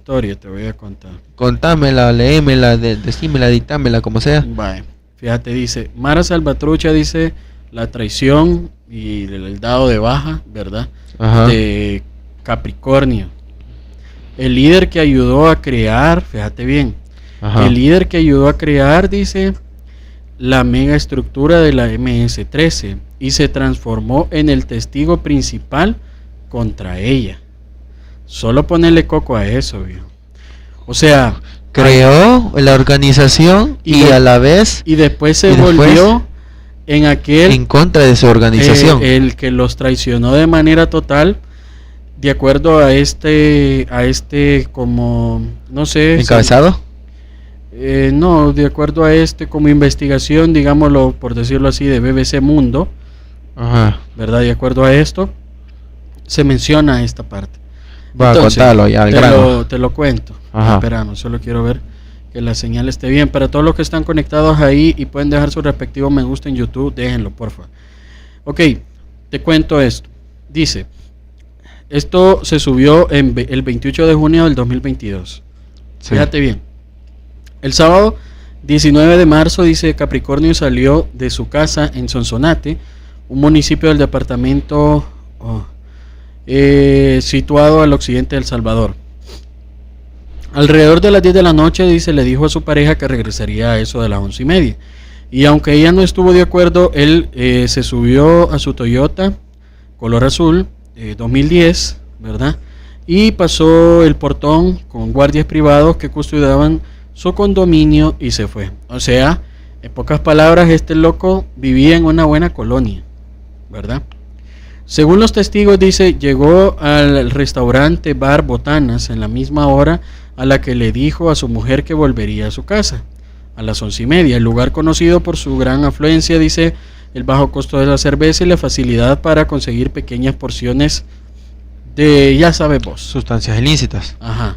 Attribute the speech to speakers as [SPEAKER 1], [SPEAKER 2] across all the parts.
[SPEAKER 1] Historia te voy a contar.
[SPEAKER 2] Contámela, léemela, decímela, dictámela, como sea.
[SPEAKER 1] Vale, fíjate, dice, Mara Salvatrucha dice la traición y el dado de baja, ¿verdad?
[SPEAKER 2] Ajá.
[SPEAKER 1] De Capricornio. El líder que ayudó a crear, fíjate bien,
[SPEAKER 2] Ajá.
[SPEAKER 1] el líder que ayudó a crear, dice, la mega estructura de la MS-13 y se transformó en el testigo principal contra ella. Solo ponerle coco a eso, viejo. O sea,
[SPEAKER 2] Creó la organización y a la vez
[SPEAKER 1] y después se volvió en aquel
[SPEAKER 2] en contra de su organización.
[SPEAKER 1] El que los traicionó de manera total, de acuerdo a este como, no sé,
[SPEAKER 2] ¿Encabezado?
[SPEAKER 1] No, de acuerdo a como investigación, digámoslo por decirlo así, de BBC Mundo.
[SPEAKER 2] Ajá.
[SPEAKER 1] ¿Verdad? De acuerdo a esto, se menciona esta parte.
[SPEAKER 2] Va, a contarlo ya, al grano.
[SPEAKER 1] Te lo cuento.
[SPEAKER 2] Ajá.
[SPEAKER 1] Esperamos, solo quiero ver que la señal esté bien. Para todos los que están conectados ahí y pueden dejar su respectivo me gusta en YouTube, déjenlo, porfa. Ok, te cuento esto. Dice, esto se subió el 28 de junio del 2022. Sí. Fíjate bien. El sábado 19 de marzo, dice, Capricornio salió de su casa en Sonsonate, un municipio del departamento situado al occidente de El Salvador. Alrededor de las 10 de la noche, dice, le dijo a su pareja que regresaría a eso de las 11:30. Y aunque ella no estuvo de acuerdo, él se subió a su Toyota color azul 2010, ¿verdad? Y pasó el portón con guardias privados que custodiaban su condominio y se fue. O sea, en pocas palabras, este loco vivía en una buena colonia, ¿verdad? Según los testigos, dice, llegó al restaurante Bar Botanas en la misma hora a la que le dijo a su mujer que volvería a su casa, a las 11:30. El lugar conocido por su gran afluencia, dice, el bajo costo de la cerveza y la facilidad para conseguir pequeñas porciones de, ya sabes vos,
[SPEAKER 2] sustancias ilícitas.
[SPEAKER 1] Ajá.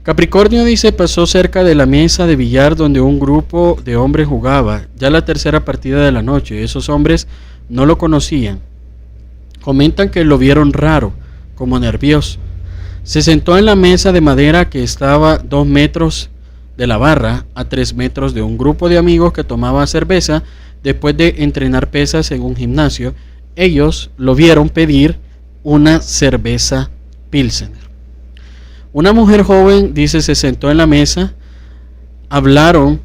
[SPEAKER 1] Capricornio, dice, pasó cerca de la mesa de billar donde un grupo de hombres jugaba, ya la tercera partida de la noche. Esos hombres no lo conocían. Comentan que lo vieron raro, como nervioso. Se sentó en la mesa de madera que estaba 2 metros de la barra, a 3 metros de un grupo de amigos que tomaba cerveza después de entrenar pesas en un gimnasio. Ellos lo vieron pedir una cerveza Pilsener. Una mujer joven, dice, se sentó en la mesa, hablaron,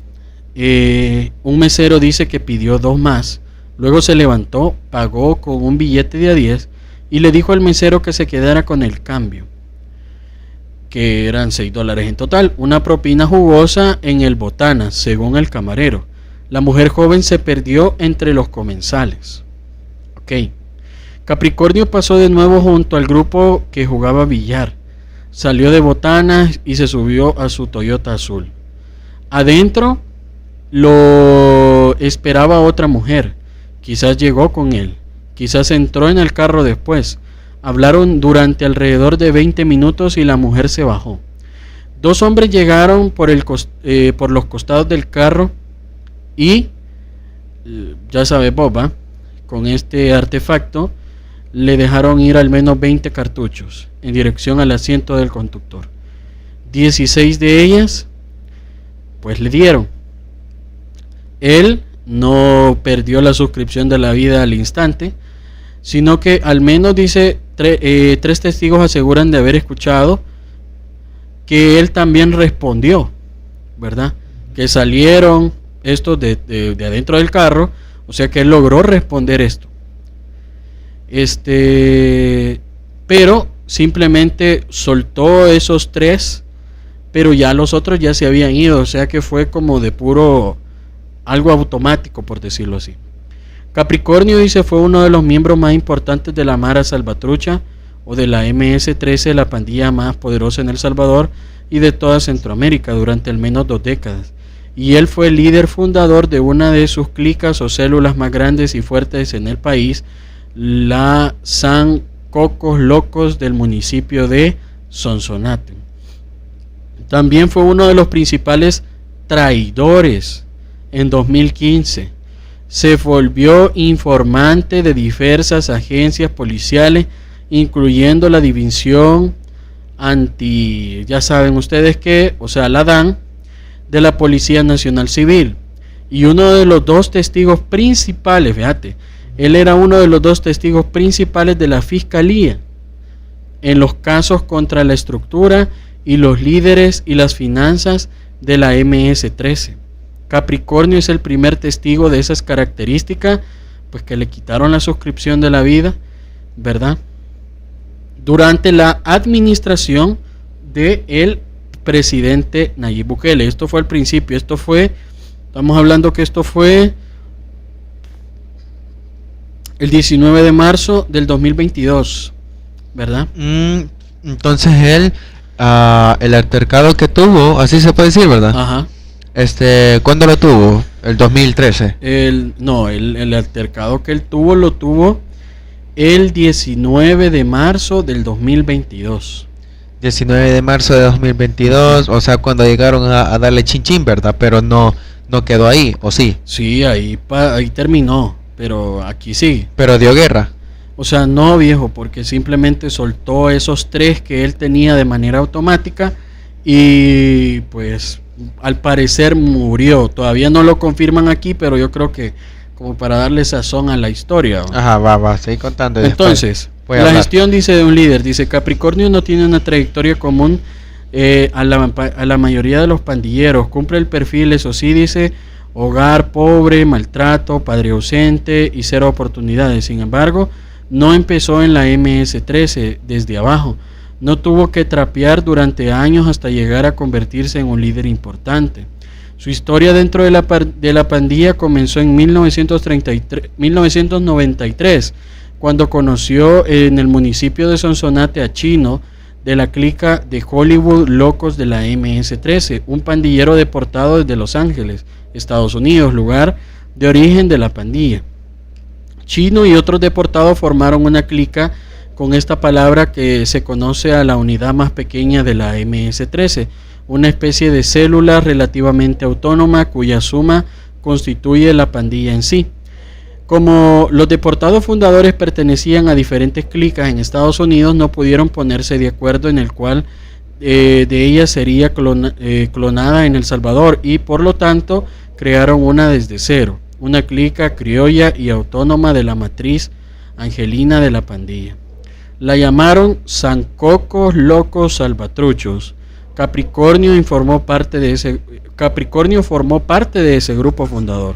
[SPEAKER 1] un mesero dice que pidió 2 más, luego se levantó, pagó con un billete de $10 y le dijo al mesero que se quedara con el cambio, que eran $6 en total, una propina jugosa en el Botanas, según el camarero. La mujer joven se perdió entre los comensales. Ok. Capricornio pasó de nuevo junto al grupo que jugaba billar. Salió de Botanas y se subió a su Toyota azul. Adentro lo esperaba otra mujer. Quizás llegó con él. Quizás entró en el carro después. Hablaron durante alrededor de 20 minutos y la mujer se bajó. 2 hombres llegaron por los costados del carro y, ya sabes Boba, con este artefacto le dejaron ir al menos 20 cartuchos en dirección al asiento del conductor. 16 de ellas pues le dieron. Él no perdió la suscripción de la vida al instante, sino que al menos, dice, 3 testigos aseguran de haber escuchado que él también respondió, ¿verdad? Que salieron estos de adentro del carro, o sea que él logró responder esto. Pero simplemente soltó esos 3, pero ya los otros ya se habían ido, o sea que fue como de puro algo automático, por decirlo así. Capricornio, dice, fue uno de los miembros más importantes de la Mara Salvatrucha o de la MS-13, la pandilla más poderosa en El Salvador y de toda Centroamérica durante al menos 2 décadas. Y él fue el líder fundador de una de sus clicas o células más grandes y fuertes en el país, la San Cocos Locos del municipio de Sonsonate. También fue uno de los principales traidores en 2015. Se volvió informante de diversas agencias policiales, incluyendo la División ya saben ustedes que, o sea, la DAN, de la Policía Nacional Civil. Y uno de los dos testigos principales, fíjate, él era uno de los dos testigos principales de la Fiscalía en los casos contra la estructura y los líderes y las finanzas de la MS-13. Capricornio es el primer testigo de esas características, pues que le quitaron la suscripción de la vida, ¿verdad? Durante la administración del presidente Nayib Bukele. Esto fue al principio, estamos hablando que esto fue el 19 de marzo del 2022, ¿verdad?
[SPEAKER 2] Entonces él, el altercado que tuvo, así se puede decir, ¿verdad?
[SPEAKER 1] Ajá.
[SPEAKER 2] ¿Cuándo lo tuvo? ¿El 2013?
[SPEAKER 1] El altercado que él tuvo, lo tuvo el 19 de marzo del 2022.
[SPEAKER 2] 19 de marzo de 2022, o sea, cuando llegaron a darle chin, ¿verdad? Pero no quedó ahí, ¿o sí?
[SPEAKER 1] Sí, ahí terminó, pero aquí sí.
[SPEAKER 2] Pero dio guerra.
[SPEAKER 1] O sea, no, viejo, porque simplemente soltó esos 3 que él tenía de manera automática y pues al parecer murió. Todavía no lo confirman aquí, pero yo creo que como para darle sazón a la historia.
[SPEAKER 2] Ajá, va, seguí contando.
[SPEAKER 1] Entonces, la gestión dice de un líder, dice Capricornio no tiene una trayectoria común a la mayoría de los pandilleros, cumple el perfil, eso sí, dice hogar pobre, maltrato, padre ausente y 0 oportunidades. Sin embargo, no empezó en la MS-13 desde abajo, no tuvo que trapear durante años hasta llegar a convertirse en un líder importante. Su historia dentro de la pandilla comenzó en 1993, cuando conoció en el municipio de Sonsonate a Chino, de la clica de Hollywood Locos de la MS-13, un pandillero deportado desde Los Ángeles, Estados Unidos, lugar de origen de la pandilla. Chino y otros deportados formaron una clica con esta palabra que se conoce a la unidad más pequeña de la MS-13, una especie de célula relativamente autónoma cuya suma constituye la pandilla en sí. Como los deportados fundadores pertenecían a diferentes clicas en Estados Unidos, no pudieron ponerse de acuerdo en el cual de ellas sería clonada en El Salvador y por lo tanto crearon una desde cero, una clica criolla y autónoma de la matriz angelina de la pandilla. La llamaron Sancocos Locos Salvatruchos. Capricornio formó parte de ese grupo fundador.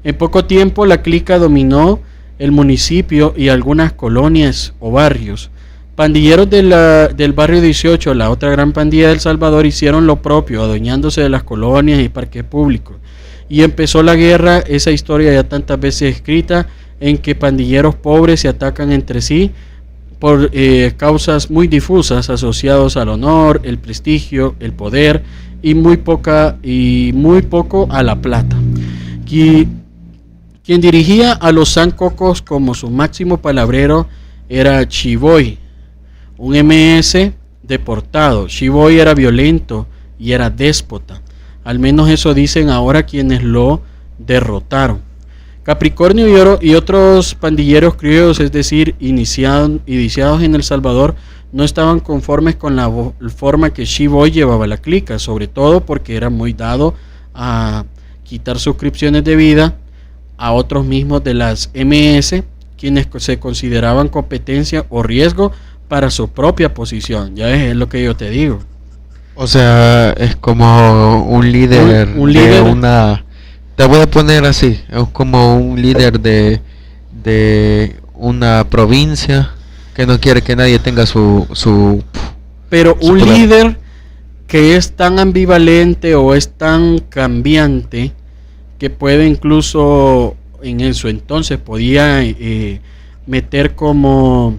[SPEAKER 1] En poco tiempo la clica dominó el municipio y algunas colonias o barrios. Pandilleros del barrio 18, la otra gran pandilla de El Salvador, hicieron lo propio, adueñándose de las colonias y parques públicos. Y empezó la guerra, esa historia ya tantas veces escrita, en que pandilleros pobres se atacan entre sí por causas muy difusas asociados al honor, el prestigio, el poder y muy poco a la plata. Quien dirigía a los Sancocos como su máximo palabrero era Chiboy, un MS deportado. Chiboy era violento y era déspota. Al menos eso dicen ahora quienes lo derrotaron. Capricornio y otros pandilleros criollos, es decir, iniciados en El Salvador, no estaban conformes con la forma que Chiboy llevaba la clica, sobre todo porque era muy dado a quitar suscripciones de vida a otros mismos de las MS, quienes se consideraban competencia o riesgo para su propia posición. Ya es lo que yo te digo.
[SPEAKER 2] O sea, es como un líder, de una... Te voy a poner así, es como un líder de una provincia que no quiere que nadie tenga
[SPEAKER 1] Pero
[SPEAKER 2] su
[SPEAKER 1] un
[SPEAKER 2] poder.
[SPEAKER 1] líder que es tan ambivalente o es tan cambiante que puede incluso en su entonces podía meter como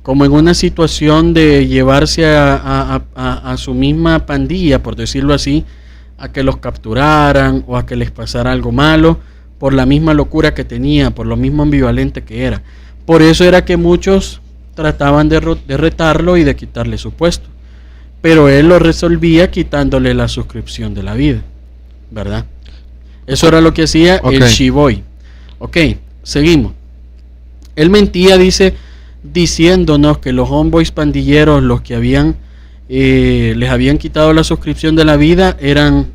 [SPEAKER 1] en una situación de llevarse a su misma pandilla, por decirlo así, a que los capturaran o a que les pasara algo malo por la misma locura que tenía, por lo mismo ambivalente que era. Por eso era que muchos trataban de retarlo y de quitarle su puesto, pero él lo resolvía quitándole la suscripción de la vida, ¿verdad? Eso era lo que hacía el Chiboy. Ok, seguimos. Él mentía, dice, diciéndonos que los homeboys pandilleros, los que les habían quitado la suscripción de la vida, eran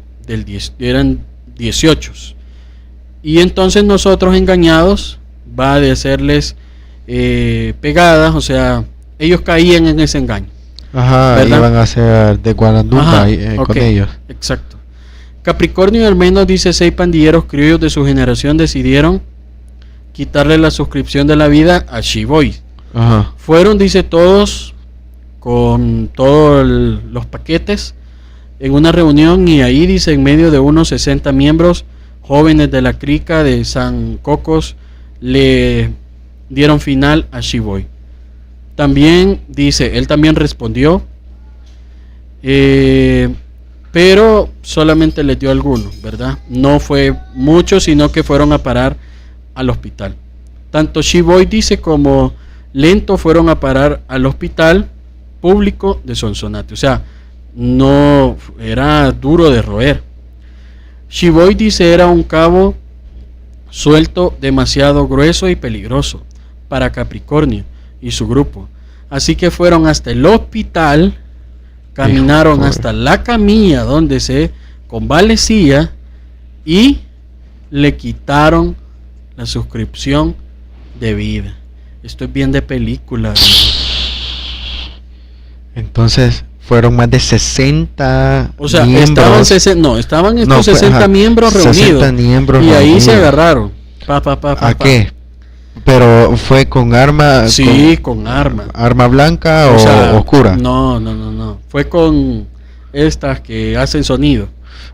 [SPEAKER 1] 18. Y entonces nosotros, engañados, va de hacerles pegadas, o sea, ellos caían en ese engaño.
[SPEAKER 2] Ajá, ¿verdad? Iban a hacer de Guarandumba con ellos.
[SPEAKER 1] Exacto. Capricornio y al menos, dice, 6 pandilleros criollos de su generación decidieron quitarle la suscripción de la vida a She-Boy.
[SPEAKER 2] Ajá.
[SPEAKER 1] Fueron, dice, todos con todos los paquetes en una reunión, y ahí, dice, en medio de unos 60 miembros jóvenes de la crica de San Cocos, le dieron final a She-Boy. También, dice, él también respondió, pero solamente les dio algunos, ¿verdad? No fue mucho, sino que fueron a parar al hospital. Tanto She-Boy, dice, como Lento fueron a parar al hospital público de Sonsonate. O sea, no era duro de roer. She-Boy, dice, era un cabo suelto demasiado grueso y peligroso para Capricornio y su grupo. Así que fueron hasta el hospital, caminaron hasta la camilla donde se convalecía y le quitaron la suscripción de vida. Esto es bien de película.
[SPEAKER 2] Entonces fueron más de 60
[SPEAKER 1] o sea,
[SPEAKER 2] miembros.
[SPEAKER 1] estaban estos 60 miembros reunidos. 60
[SPEAKER 2] miembros
[SPEAKER 1] y ahí
[SPEAKER 2] reunidos.
[SPEAKER 1] Se agarraron.
[SPEAKER 2] ¿A qué? Pero fue con arma.
[SPEAKER 1] Sí, con arma.
[SPEAKER 2] ¿Arma blanca o oscura?
[SPEAKER 1] No. Fue con estas que hacen sonido.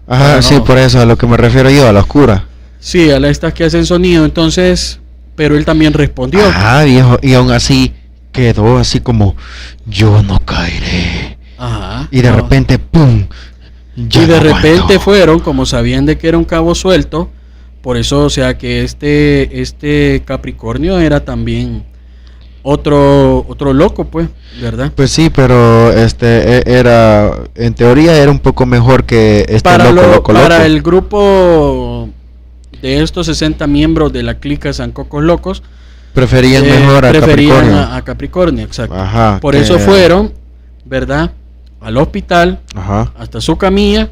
[SPEAKER 2] Ajá, no. Sí, por eso a lo que me refiero yo, a la oscura.
[SPEAKER 1] Sí, a estas que hacen sonido. Entonces, pero él también respondió.
[SPEAKER 2] Ajá, viejo, y aún así quedó así como, yo no caeré.
[SPEAKER 1] Ajá.
[SPEAKER 2] Y de repente, ¡pum!
[SPEAKER 1] Y de repente fueron, como sabían de que era un cabo suelto. Por eso, o sea, que este Capricornio era también otro loco, pues, ¿verdad?
[SPEAKER 2] Pues sí, pero era, en teoría era un poco mejor que loco.
[SPEAKER 1] Para el grupo de estos 60 miembros de la clica San Cocos Locos,
[SPEAKER 2] preferían mejor
[SPEAKER 1] a Capricornio, exacto.
[SPEAKER 2] Ajá,
[SPEAKER 1] por eso fueron, ¿verdad?, al hospital,
[SPEAKER 2] ajá,
[SPEAKER 1] hasta su camilla,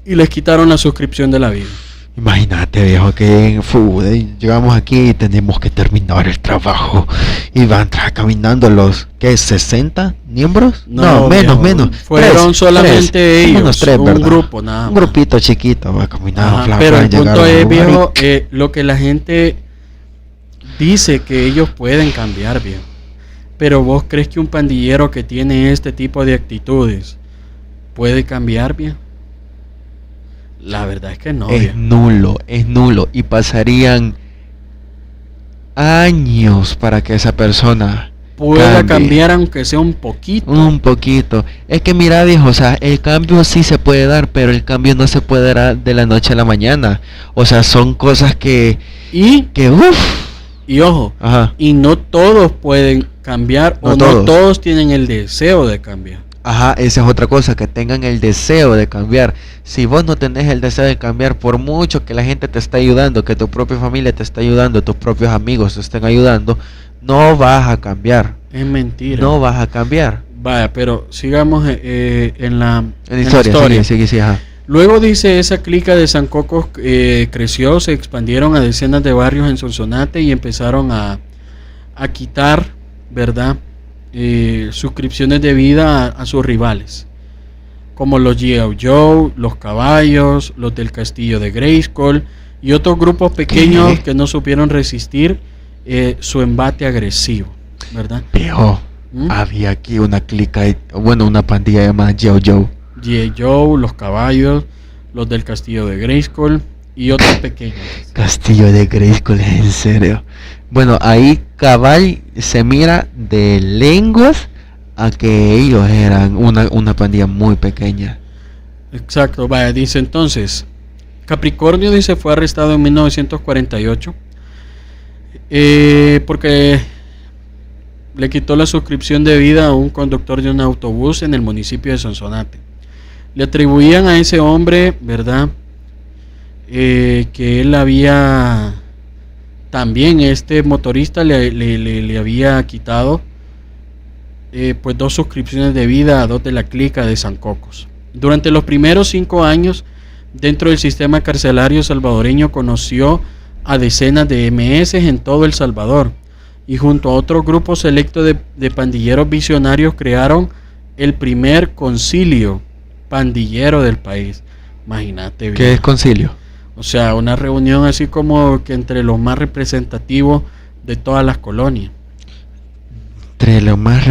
[SPEAKER 1] y les quitaron la suscripción de la vida.
[SPEAKER 2] Imagínate, viejo, que llegamos aquí y tenemos que terminar el trabajo y van caminando los, ¿qué? ¿60 miembros? No, menos.
[SPEAKER 1] Fueron solamente ellos,
[SPEAKER 2] tres,
[SPEAKER 1] un
[SPEAKER 2] ¿verdad?
[SPEAKER 1] Grupo, nada más.
[SPEAKER 2] Un grupito chiquito, va caminando.
[SPEAKER 1] Pero el punto es, viejo, lo que la gente dice que ellos pueden cambiar, viejo. Pero vos crees que un pandillero que tiene este tipo de actitudes puede cambiar, viejo. La verdad es que no.
[SPEAKER 2] Es nulo. Y pasarían años para que esa persona
[SPEAKER 1] pueda cambiar, aunque sea un poquito.
[SPEAKER 2] Es que mira, viejo, o sea, el cambio sí se puede dar, pero el cambio no se puede dar de la noche a la mañana. O sea, son cosas que
[SPEAKER 1] y ojo,
[SPEAKER 2] ajá,
[SPEAKER 1] y no todos pueden cambiar, no todos tienen el deseo de cambiar.
[SPEAKER 2] Ajá, esa es otra cosa, que tengan el deseo de cambiar. Si vos no tenés el deseo de cambiar, por mucho que la gente te esté ayudando, que tu propia familia te esté ayudando, tus propios amigos te estén ayudando, no vas a cambiar.
[SPEAKER 1] Es mentira.
[SPEAKER 2] No vas a cambiar.
[SPEAKER 1] Vaya, pero sigamos en la
[SPEAKER 2] historia. Sí, ajá.
[SPEAKER 1] Luego, dice, esa clica de San Cocos creció, se expandieron a decenas de barrios en Sonsonate y empezaron a quitar, ¿verdad?, suscripciones de vida a sus rivales, como los G.I. Joe, los Caballos, los del Castillo de Grayskull y otros grupos pequeños que no supieron resistir su embate agresivo, ¿verdad?
[SPEAKER 2] Pero había aquí una clica, una pandilla llamada G.I. Joe.
[SPEAKER 1] G.I. Joe, los Caballos, los del Castillo de Grayskull y otros pequeños.
[SPEAKER 2] Castillo de Grayskull, en serio. Bueno, ahí cabal se mira de lenguas a que ellos eran una pandilla muy pequeña.
[SPEAKER 1] Exacto, vaya, dice entonces, Capricornio, dice, fue arrestado en 1948 porque le quitó la suscripción de vida a un conductor de un autobús en el municipio de Sonsonate. Le atribuían a ese hombre, ¿verdad?, que él había también este motorista le había quitado pues 2 suscripciones de vida a 2 de la clica de San Cocos. Durante los primeros 5 años dentro del sistema carcelario salvadoreño conoció a decenas de MS en todo El Salvador y junto a otro grupo selecto de pandilleros visionarios crearon el primer concilio pandillero del país. Imagínate bien.
[SPEAKER 2] ¿Qué es concilio?
[SPEAKER 1] O sea, una reunión así como que entre los más representativos de todas las colonias.
[SPEAKER 2] Entre los más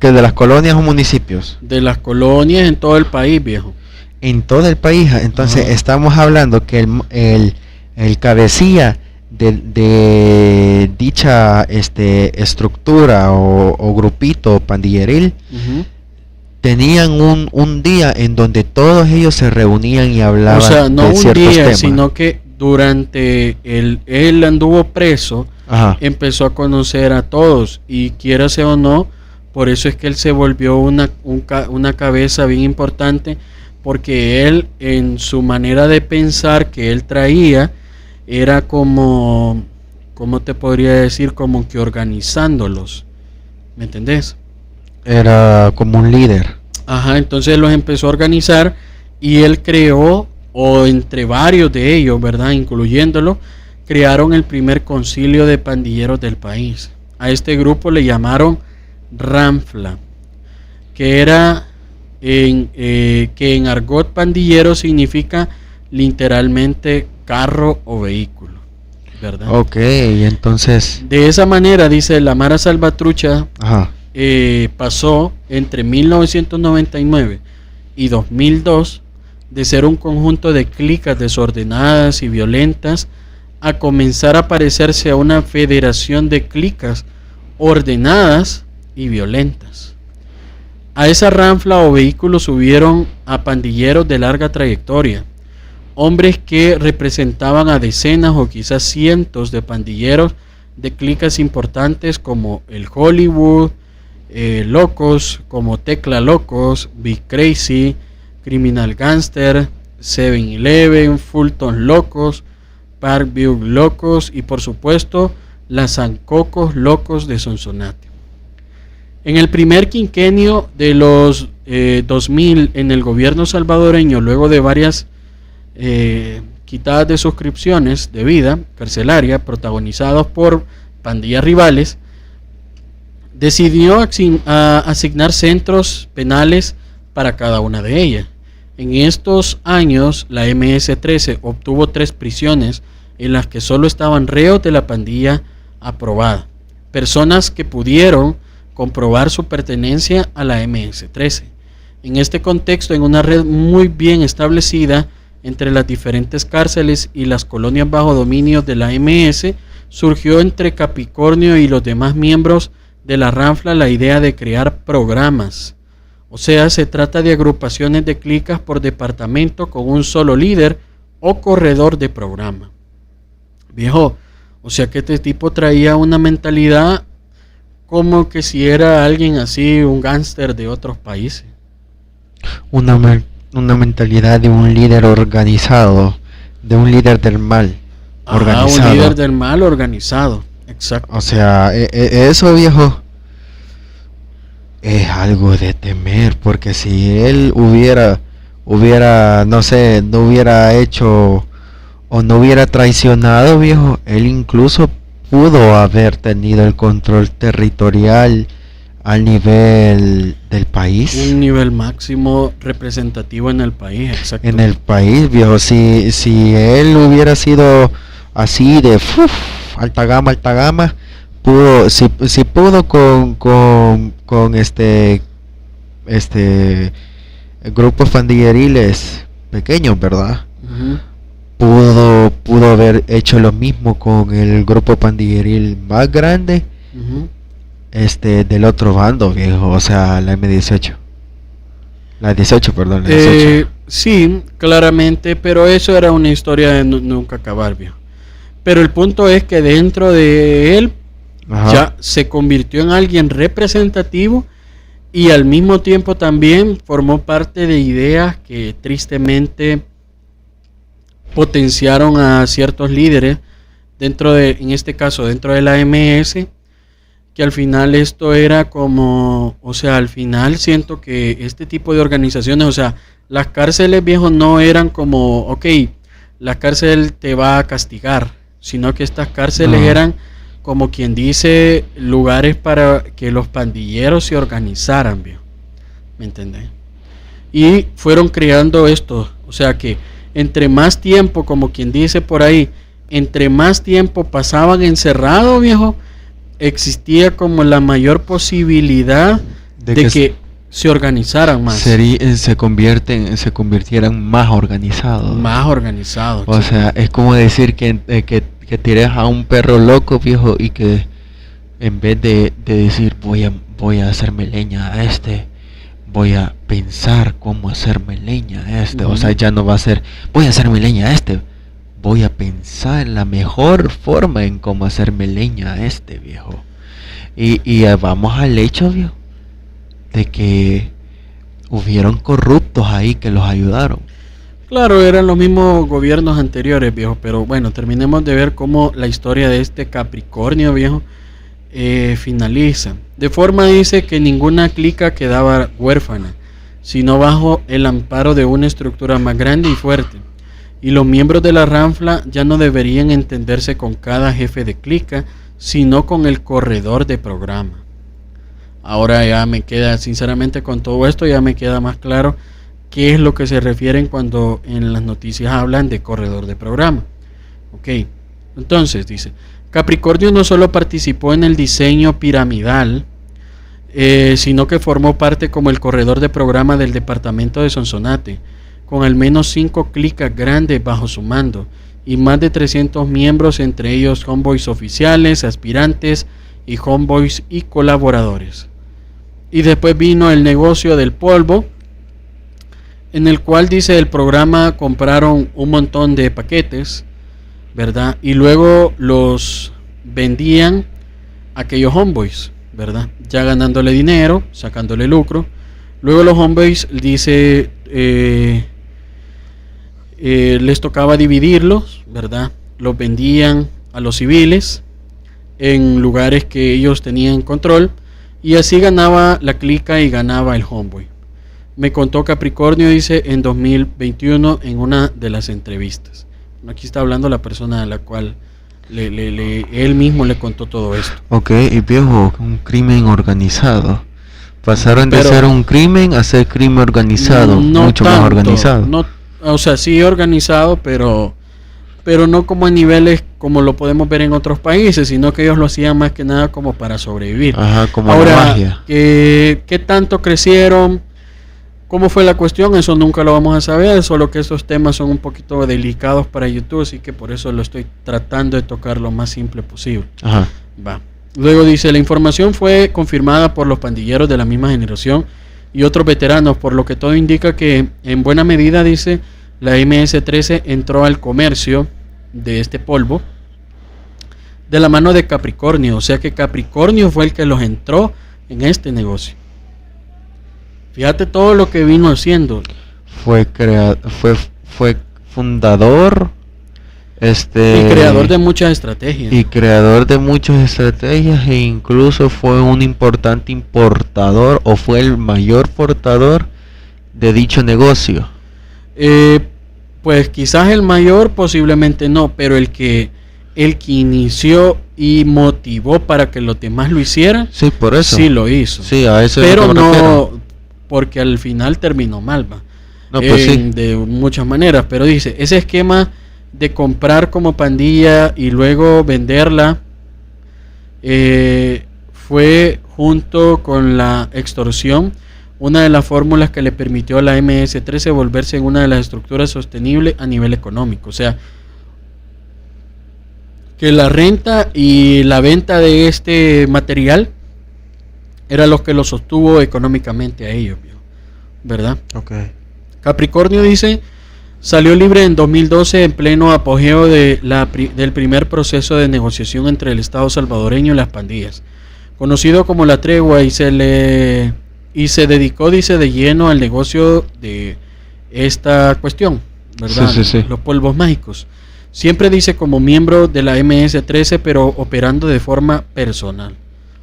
[SPEAKER 2] que de las colonias o municipios.
[SPEAKER 1] De las colonias en todo el país, viejo.
[SPEAKER 2] En todo el país. Entonces estamos hablando que el cabecilla de dicha estructura o grupito pandilleril tenían un día en donde todos ellos se reunían y hablaban. O sea,
[SPEAKER 1] no
[SPEAKER 2] de
[SPEAKER 1] un
[SPEAKER 2] ciertos
[SPEAKER 1] día,
[SPEAKER 2] temas.
[SPEAKER 1] sino que durante él anduvo preso. Ajá. Empezó a conocer a todos y quiérase o no, por eso es que él se volvió una cabeza bien importante, porque él en su manera de pensar que él traía era como, ¿cómo te podría decir? Como que organizándolos, ¿me entendés?
[SPEAKER 2] Era como un líder.
[SPEAKER 1] Ajá, entonces los empezó a organizar y él creó, o entre varios de ellos, ¿verdad? Incluyéndolo, crearon el primer concilio de pandilleros del país. A este grupo le llamaron Ranfla, que era que en argot pandillero significa literalmente carro o vehículo, ¿verdad?
[SPEAKER 2] Ok, entonces
[SPEAKER 1] de esa manera, dice la Mara Salvatrucha, pasó entre 1999 y 2002 de ser un conjunto de clicas desordenadas y violentas a comenzar a parecerse a una federación de clicas ordenadas y violentas. A esa ranfla o vehículo subieron a pandilleros de larga trayectoria, hombres que representaban a decenas o quizás cientos de pandilleros de clicas importantes como el Hollywood, Locos, como Tecla Locos, Big Crazy, Criminal Gangster, 7-Eleven, Fulton Locos, Parkview Locos y por supuesto las San Cocos Locos de Sonsonate. En el primer quinquenio de los 2000 en el gobierno salvadoreño, luego de varias quitadas de suscripciones de vida carcelaria protagonizados por pandillas rivales, decidió asignar centros penales para cada una de ellas. En estos años, la MS-13 obtuvo 3 prisiones en las que solo estaban reos de la pandilla aprobada, personas que pudieron comprobar su pertenencia a la MS-13. En este contexto, en una red muy bien establecida entre las diferentes cárceles y las colonias bajo dominio de la MS, surgió entre Capricornio y los demás miembros de la Ranfla la idea de crear programas. O sea, se trata de agrupaciones de clicas por departamento con un solo líder o corredor de programa. Viejo, o sea que este tipo traía una mentalidad como que si era alguien así, un gángster de otros países.
[SPEAKER 2] Una mentalidad de un líder organizado, de un líder del mal organizado.
[SPEAKER 1] Un líder del mal organizado, exacto.
[SPEAKER 2] O sea, eso, viejo, es algo de temer, porque si él hubiera, no sé, no hubiera hecho o no hubiera traicionado, viejo, él incluso pudo haber tenido el control territorial al nivel del país.
[SPEAKER 1] Un nivel máximo representativo en el país, exacto.
[SPEAKER 2] En el país, viejo, si él hubiera sido así de alta gama, pudo, si pudo con grupos pandilleriles pequeños, ¿verdad? Pudo haber hecho lo mismo con el grupo pandilleril más grande del otro bando, viejo, o sea, la M18. La 18, perdón, la 18.
[SPEAKER 1] Sí, claramente, pero eso era una historia de nunca acabar, viejo. Pero el punto es que dentro de él ya se convirtió en alguien representativo y al mismo tiempo también formó parte de ideas que tristemente potenciaron a ciertos líderes en este caso, dentro de la MS, que al final esto era como, o sea, al final siento que este tipo de organizaciones, o sea, las cárceles, viejos, no eran como, ok, la cárcel te va a castigar, sino que estas cárceles eran, como quien dice, lugares para que los pandilleros se organizaran, viejo. ¿Me entendés? Y fueron creando esto, o sea que entre más tiempo, como quien dice por ahí, entre más tiempo pasaban encerrados, viejo, existía como la mayor posibilidad de que se organizaran más.
[SPEAKER 2] Se convirtieran más organizados.
[SPEAKER 1] Más organizados.
[SPEAKER 2] O sea, es como decir que tires a un perro loco, viejo, y que en vez de decir voy a hacerme leña a este, voy a pensar cómo hacerme leña a este. O sea, ya no va a ser voy a hacerme leña a este. Voy a pensar la mejor forma en cómo hacerme leña a este, viejo. Y vamos al hecho, viejo, de que hubieron corruptos ahí que los ayudaron.
[SPEAKER 1] Claro, eran los mismos gobiernos anteriores, viejo, pero bueno, terminemos de ver cómo la historia de este Capricornio, viejo, finaliza. De forma dice que ninguna clica quedaba huérfana, sino bajo el amparo de una estructura más grande y fuerte. Y los miembros de la ranfla ya no deberían entenderse con cada jefe de clica, sino con el corredor de programa. Ahora ya me queda, sinceramente, con todo esto ya me queda más claro qué es lo que se refieren cuando en las noticias hablan de corredor de programa. Ok, entonces dice, Capricornio no solo participó en el diseño piramidal, sino que formó parte como el corredor de programa del departamento de Sonsonate, con al menos 5 clicas grandes bajo su mando y más de 300 miembros, entre ellos homeboys oficiales, aspirantes y homeboys y colaboradores. Y después vino el negocio del polvo, en el cual dice el programa compraron un montón de paquetes, ¿verdad? Y luego los vendían a aquellos homeboys, ¿verdad? Ya ganándole dinero, sacándole lucro. Luego los homeboys, dice, les tocaba dividirlos, ¿verdad? Los vendían a los civiles en lugares que ellos tenían control, y así ganaba la clica y ganaba el homeboy. Me contó Capricornio, dice, en 2021 en una de las entrevistas. Aquí está hablando la persona a la cual él mismo le contó todo esto.
[SPEAKER 2] Ok, y viejo, un crimen organizado. Pasaron de ser un crimen a ser crimen organizado, mucho más organizado.
[SPEAKER 1] No, o sea, sí organizado, pero no como a niveles como lo podemos ver en otros países, sino que ellos lo hacían más que nada como para sobrevivir.
[SPEAKER 2] Ajá, como
[SPEAKER 1] ahora,
[SPEAKER 2] la magia.
[SPEAKER 1] ¿qué tanto crecieron? ¿Cómo fue la cuestión? Eso nunca lo vamos a saber, solo que estos temas son un poquito delicados para YouTube, así que por eso lo estoy tratando de tocar lo más simple posible.
[SPEAKER 2] Ajá.
[SPEAKER 1] Va. Luego dice, la información fue confirmada por los pandilleros de la misma generación y otros veteranos, por lo que todo indica que en buena medida, dice, la MS-13 entró al comercio de este polvo de la mano de Capricornio, o sea que Capricornio fue el que los entró en este negocio. Fíjate todo lo que vino haciendo.
[SPEAKER 2] Fue fundador,
[SPEAKER 1] y creador de muchas estrategias.
[SPEAKER 2] Y creador de muchas estrategias, e incluso fue un importante importador, o fue el mayor portador de dicho negocio.
[SPEAKER 1] Pues quizás el mayor, posiblemente no, pero el que inició y motivó para que los demás lo hicieran,
[SPEAKER 2] sí, por eso.
[SPEAKER 1] Sí lo hizo.
[SPEAKER 2] Sí, a eso.
[SPEAKER 1] Pero no, porque al final terminó mal, va.
[SPEAKER 2] No, pues sí.
[SPEAKER 1] De muchas maneras, pero dice, ese esquema de comprar como pandilla y luego venderla fue, junto con la extorsión, una de las fórmulas que le permitió a la MS-13 volverse en una de las estructuras sostenibles a nivel económico. O sea, que la renta y la venta de este material era lo que lo sostuvo económicamente a ellos, ¿verdad?
[SPEAKER 2] Okay.
[SPEAKER 1] Capricornio, dice, salió libre en 2012 en pleno apogeo del primer proceso de negociación entre el Estado salvadoreño y las pandillas, conocido como la tregua, y se dedicó, dice, de lleno al negocio de esta cuestión, ¿verdad?
[SPEAKER 2] Sí.
[SPEAKER 1] Los polvos mágicos. Siempre dice como miembro de la MS-13, pero operando de forma personal.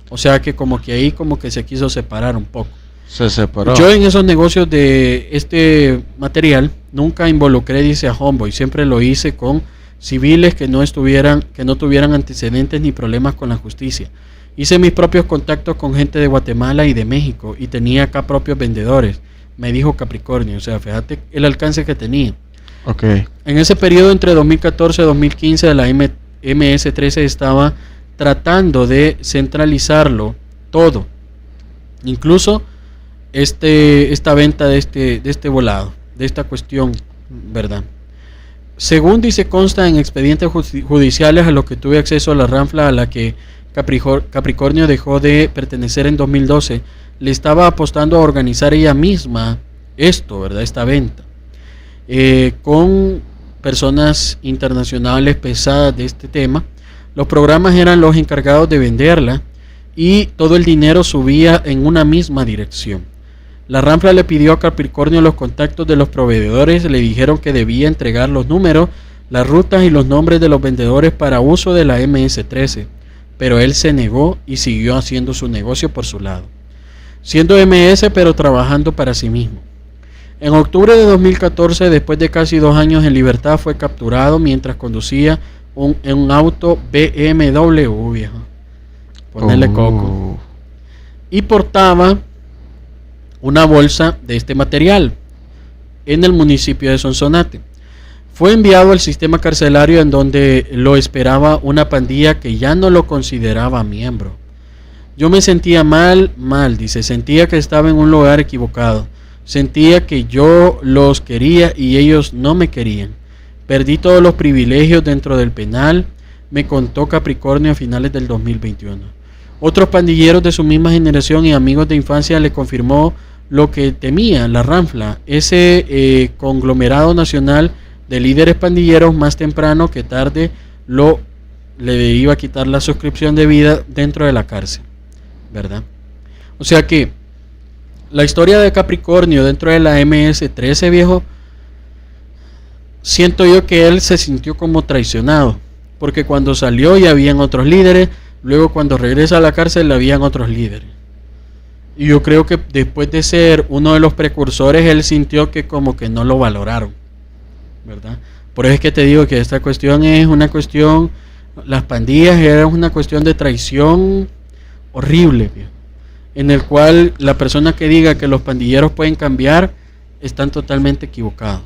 [SPEAKER 1] O sea que como que ahí como que se quiso separar un poco.
[SPEAKER 2] Se separó.
[SPEAKER 1] Yo en esos negocios de este material nunca involucré, dice, a Homeboy. Siempre lo hice con civiles que no tuvieran antecedentes ni problemas con la justicia. Hice mis propios contactos con gente de Guatemala y de México y tenía acá propios vendedores, me dijo Capricornio. O sea, fíjate el alcance que tenía.
[SPEAKER 2] Okay.
[SPEAKER 1] En ese periodo entre 2014 y 2015 la MS-13 estaba tratando de centralizarlo todo, incluso esta venta de este volado, de esta cuestión, ¿verdad? Según dice, consta en expedientes judiciales a los que tuve acceso, a la ranfla a la que Capricornio dejó de pertenecer en 2012, le estaba apostando a organizar ella misma esto, ¿verdad? Esta venta. Con personas internacionales pesadas de este tema. Los programas eran los encargados de venderla y todo el dinero subía en una misma dirección. La ranfla le pidió a Capricornio los contactos de los proveedores, le dijeron que debía entregar los números, las rutas y los nombres de los vendedores para uso de la MS-13, pero él se negó y siguió haciendo su negocio por su lado, siendo MS pero trabajando para sí mismo. En octubre de 2014, después de casi 2 años en libertad, fue capturado mientras conducía un auto BMW, viejo. Ponerle coco. Y portaba una bolsa de este material en el municipio de Sonsonate. Fue enviado al sistema carcelario en donde lo esperaba una pandilla que ya no lo consideraba miembro. Yo me sentía mal, dice, sentía que estaba en un lugar equivocado. Sentía que yo los quería y ellos no me querían. Perdí todos los privilegios dentro del penal, me contó Capricornio a finales del 2021. Otros pandilleros de su misma generación y amigos de infancia le confirmó lo que temía la ranfla, ese conglomerado nacional de líderes pandilleros más temprano que tarde le iba a quitar la suscripción de vida dentro de la cárcel, ¿verdad? O sea que la historia de Capricornio dentro de la MS-13, viejo, siento yo que él se sintió como traicionado, porque cuando salió ya habían otros líderes, luego cuando regresa a la cárcel habían otros líderes. Y yo creo que después de ser uno de los precursores, él sintió que como que no lo valoraron, ¿verdad? Por eso es que te digo que esta cuestión es una cuestión, las pandillas eran una cuestión de traición horrible, viejo, en el cual la persona que diga que los pandilleros pueden cambiar están totalmente equivocados.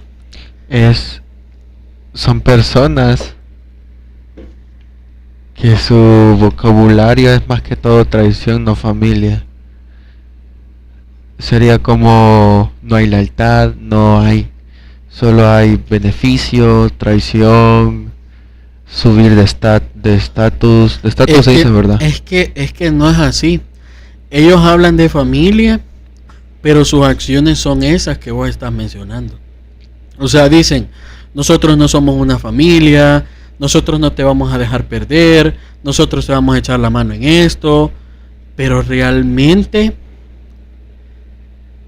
[SPEAKER 2] Son personas que su vocabulario es más que todo traición, no familia. Sería como no hay lealtad, solo hay beneficio, traición, subir de estatus se dice, ¿verdad?
[SPEAKER 1] Es que no es así. Ellos hablan de familia, pero sus acciones son esas que vos estás mencionando. O sea, dicen, nosotros no somos una familia, nosotros no te vamos a dejar perder, nosotros te vamos a echar la mano en esto, pero realmente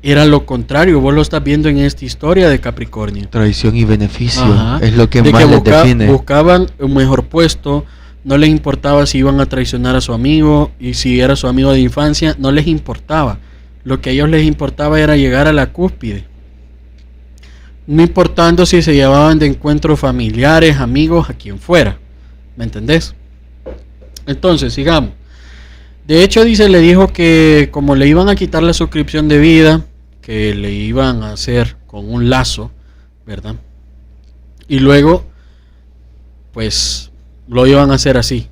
[SPEAKER 1] era lo contrario. Vos lo estás viendo en esta historia de Capricornio.
[SPEAKER 2] Traición y beneficio.
[SPEAKER 1] Ajá.
[SPEAKER 2] Es lo que más les define.
[SPEAKER 1] Buscaban un mejor puesto, no les importaba si iban a traicionar a su amigo, y si era su amigo de infancia, no les importaba. Lo que a ellos les importaba era llegar a la cúspide, no importando si se llevaban de encuentros familiares, amigos, a quien fuera. ¿Me entendés? Entonces, sigamos. De hecho, le dijo que como le iban a quitar la suscripción de vida, que le iban a hacer con un lazo, ¿verdad? Y luego, pues, lo iban a hacer así,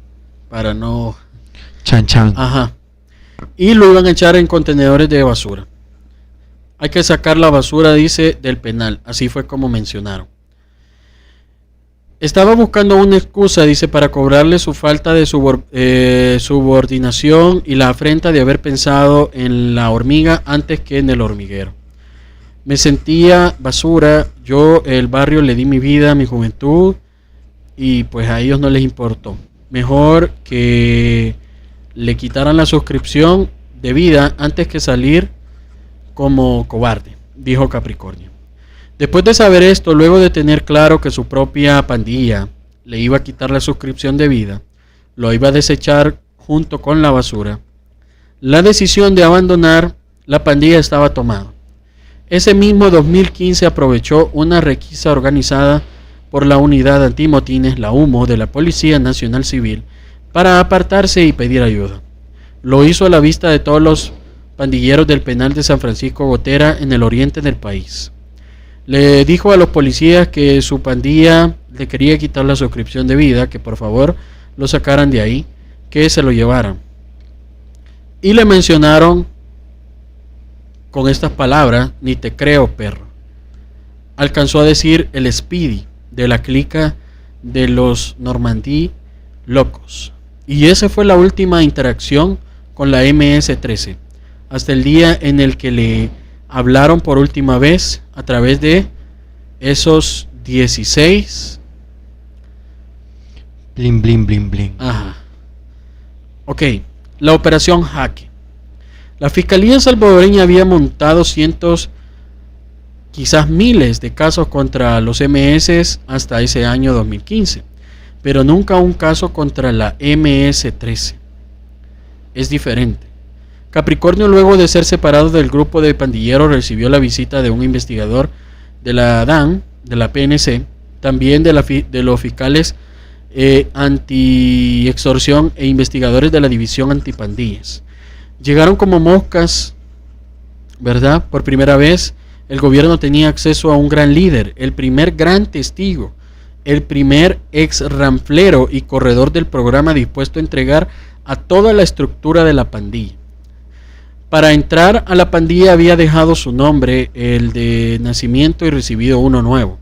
[SPEAKER 1] para no...
[SPEAKER 2] Chan.
[SPEAKER 1] Ajá. Y lo iban a echar en contenedores de basura. Hay que sacar la basura, dice, del penal. Así fue como mencionaron. Estaba buscando una excusa, dice, para cobrarle su falta de subordinación y la afrenta de haber pensado en la hormiga antes que en el hormiguero. Me sentía basura, yo el barrio le di mi vida, mi juventud, y pues a ellos no les importó. Mejor que le quitaran la suscripción de vida antes que salir como cobarde, dijo Capricornio. Después de saber esto, luego de tener claro que su propia pandilla le iba a quitar la suscripción de vida, lo iba a desechar junto con la basura, la decisión de abandonar la pandilla estaba tomada. Ese mismo 2015 aprovechó una requisa organizada por la Unidad Antimotines, la UMO, de la Policía Nacional Civil, para apartarse y pedir ayuda. Lo hizo a la vista de todos los pandilleros del penal de San Francisco Gotera en el oriente del país. Le dijo a los policías que su pandilla le quería quitar la suscripción de vida, que por favor lo sacaran de ahí, que se lo llevaran. Y le mencionaron con estas palabras: ni te creo, perro. Alcanzó a decir el Speedy de la clica de los Normandí locos. Y esa fue la última interacción con la MS-13, hasta el día en el que le hablaron por última vez a través de esos 16
[SPEAKER 2] Bling, bling, bling, bling.
[SPEAKER 1] Ajá. Ok, la operación Jaque. La Fiscalía salvadoreña había montado cientos, quizás miles de casos contra los MS hasta ese año 2015, pero nunca un caso contra la MS-13. Es diferente. Capricornio, luego de ser separado del grupo de pandilleros, recibió la visita de un investigador de la DAN, de la PNC, también de los fiscales anti-extorsión e investigadores de la División Antipandillas. Llegaron como moscas, ¿verdad? Por primera vez, el gobierno tenía acceso a un gran líder, el primer gran testigo, el primer ex ranflero y corredor del programa dispuesto a entregar a toda la estructura de la pandilla. Para entrar a la pandilla había dejado su nombre, el de nacimiento, y recibido uno nuevo.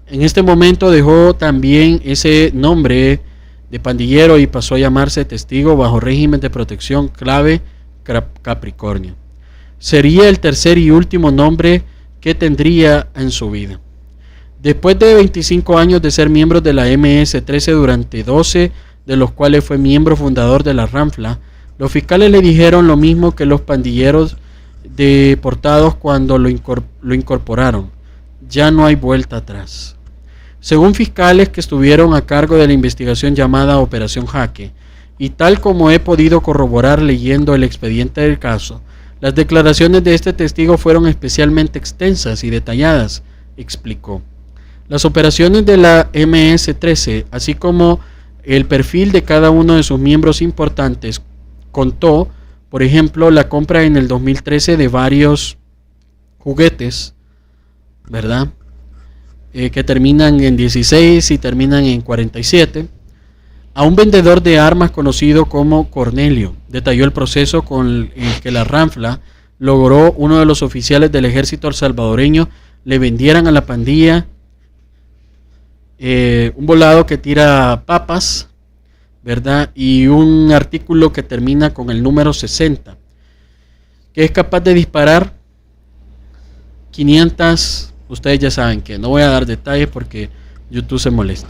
[SPEAKER 1] En este momento dejó también ese nombre de pandillero y pasó a llamarse testigo bajo régimen de protección clave Capricornio. Sería el tercer y último nombre que tendría en su vida. Después de 25 años de ser miembro de la MS-13, durante 12 de los cuales fue miembro fundador de la Ranfla, los fiscales le dijeron lo mismo que los pandilleros deportados cuando lo incorporaron: ya no hay vuelta atrás. Según fiscales que estuvieron a cargo de la investigación llamada Operación Jaque, y tal como he podido corroborar leyendo el expediente del caso, las declaraciones de este testigo fueron especialmente extensas y detalladas, explicó. Las operaciones de la MS-13, así como el perfil de cada uno de sus miembros importantes, contó, por ejemplo, la compra en el 2013 de varios juguetes, ¿verdad? Que terminan en 16 y terminan en 47, a un vendedor de armas conocido como Cornelio. Detalló el proceso con el que la Ranfla logró uno de los oficiales del ejército salvadoreño le vendieran a la pandilla un volado que tira papas, ¿verdad? Y un artículo que termina con el número 60, que es capaz de disparar 500, ustedes ya saben que no voy a dar detalles porque YouTube se molesta.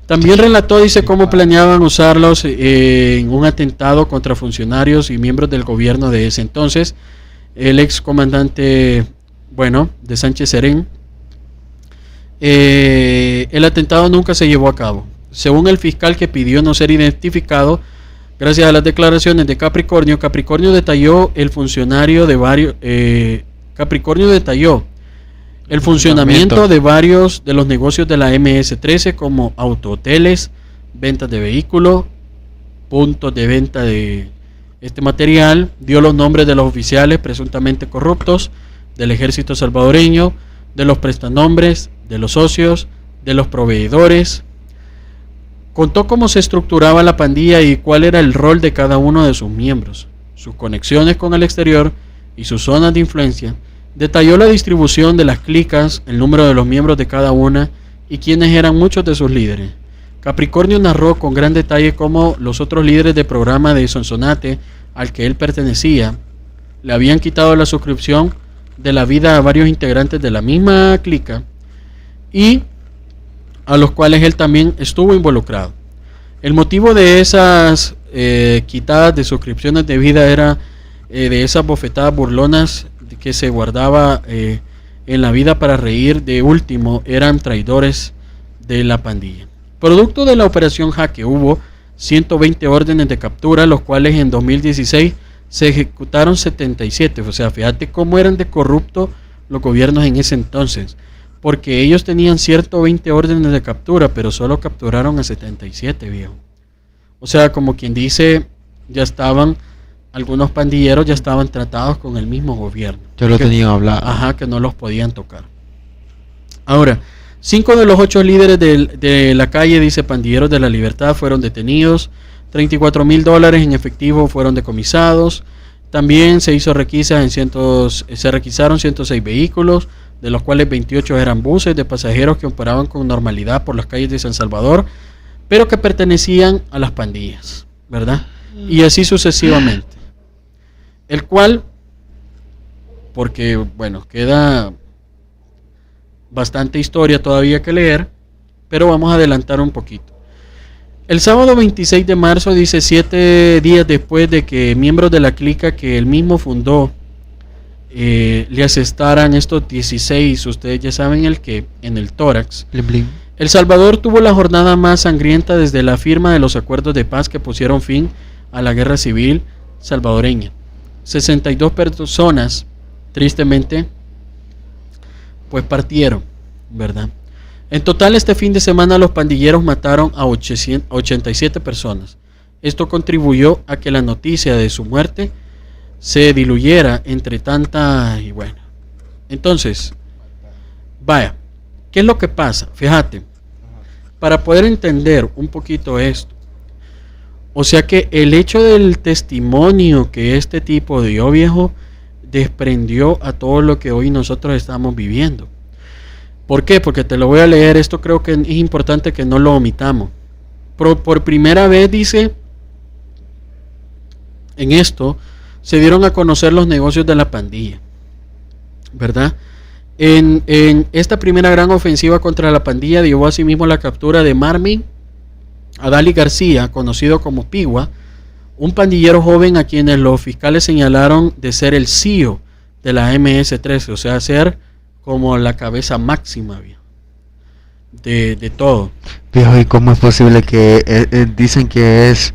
[SPEAKER 1] También relató, dice, cómo planeaban usarlos en un atentado contra funcionarios y miembros del gobierno de ese entonces, el ex comandante, de Sánchez Serén. El atentado nunca se llevó a cabo. Según el fiscal, que pidió no ser identificado, gracias a las declaraciones de Capricornio, Capricornio detalló el funcionamiento de varios de los negocios de la MS-13, como autohoteles, ventas de vehículos, puntos de venta de este material. Dio los nombres de los oficiales presuntamente corruptos del ejército salvadoreño, de los prestanombres, de los socios, de los proveedores. Contó cómo se estructuraba la pandilla y cuál era el rol de cada uno de sus miembros, sus conexiones con el exterior y sus zonas de influencia. Detalló la distribución de las clicas, el número de los miembros de cada una y quiénes eran muchos de sus líderes. Capricornio narró con gran detalle cómo los otros líderes del programa de Sonsonate al que él pertenecía le habían quitado la suscripción de la vida a varios integrantes de la misma clica y a los cuales él también estuvo involucrado. El motivo de esas quitadas de suscripciones de vida era de esas bofetadas burlonas que se guardaba en la vida para reír. De último, eran traidores de la pandilla. Producto de la operación Jaque hubo 120 órdenes de captura, los cuales en 2016 se ejecutaron 77. O sea, fíjate cómo eran de corruptos los gobiernos en ese entonces, porque ellos tenían 120 órdenes de captura, pero solo capturaron a 77, viejo. O sea, como quien dice, ya estaban, algunos pandilleros ya estaban tratados con el mismo gobierno.
[SPEAKER 2] Ya lo tenían hablado.
[SPEAKER 1] Ajá, que no los podían tocar. Ahora, 5 de los 8 líderes de la calle, dice Pandilleros de la Libertad, fueron detenidos. $34,000 en efectivo fueron decomisados. También se hizo requisa se requisaron 106 vehículos, de los cuales 28 eran buses de pasajeros que operaban con normalidad por las calles de San Salvador, pero que pertenecían a las pandillas, ¿verdad? Y así sucesivamente. El cual, porque, bueno, queda bastante historia todavía que leer, pero vamos a adelantar un poquito. El sábado 26 de marzo, dice, 7 días después de que miembros de la clica que él mismo fundó le asestaran estos 16, ustedes ya saben el que, en el tórax.
[SPEAKER 2] Blim, blim.
[SPEAKER 1] El Salvador tuvo la jornada más sangrienta desde la firma de los acuerdos de paz que pusieron fin a la guerra civil salvadoreña. 62 personas, tristemente, pues partieron, ¿verdad? En total, este fin de semana los pandilleros mataron a 87 personas. Esto contribuyó a que la noticia de su muerte se diluyera entre tanta y bueno. Entonces, vaya, ¿qué es lo que pasa? Fíjate, para poder entender un poquito esto, o sea que el hecho del testimonio que este tipo dio, viejo, desprendió a todo lo que hoy nosotros estamos viviendo. ¿Por qué? Porque te lo voy a leer, esto creo que es importante que no lo omitamos. Por primera vez, dice, en esto se dieron a conocer los negocios de la pandilla, ¿verdad? En esta primera gran ofensiva contra la pandilla llevó asimismo la captura de Marvin Adali García, conocido como Pigua, un pandillero joven a quienes los fiscales señalaron de ser el CEO de la MS-13, o sea, ser como la cabeza máxima de todo.
[SPEAKER 2] Viejo, ¿y cómo es posible que dicen que es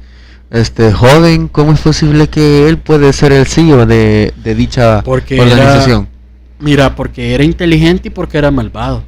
[SPEAKER 2] joven? ¿Cómo es posible que él puede ser el CEO de dicha organización?
[SPEAKER 1] Mira, porque era inteligente y porque era malvado.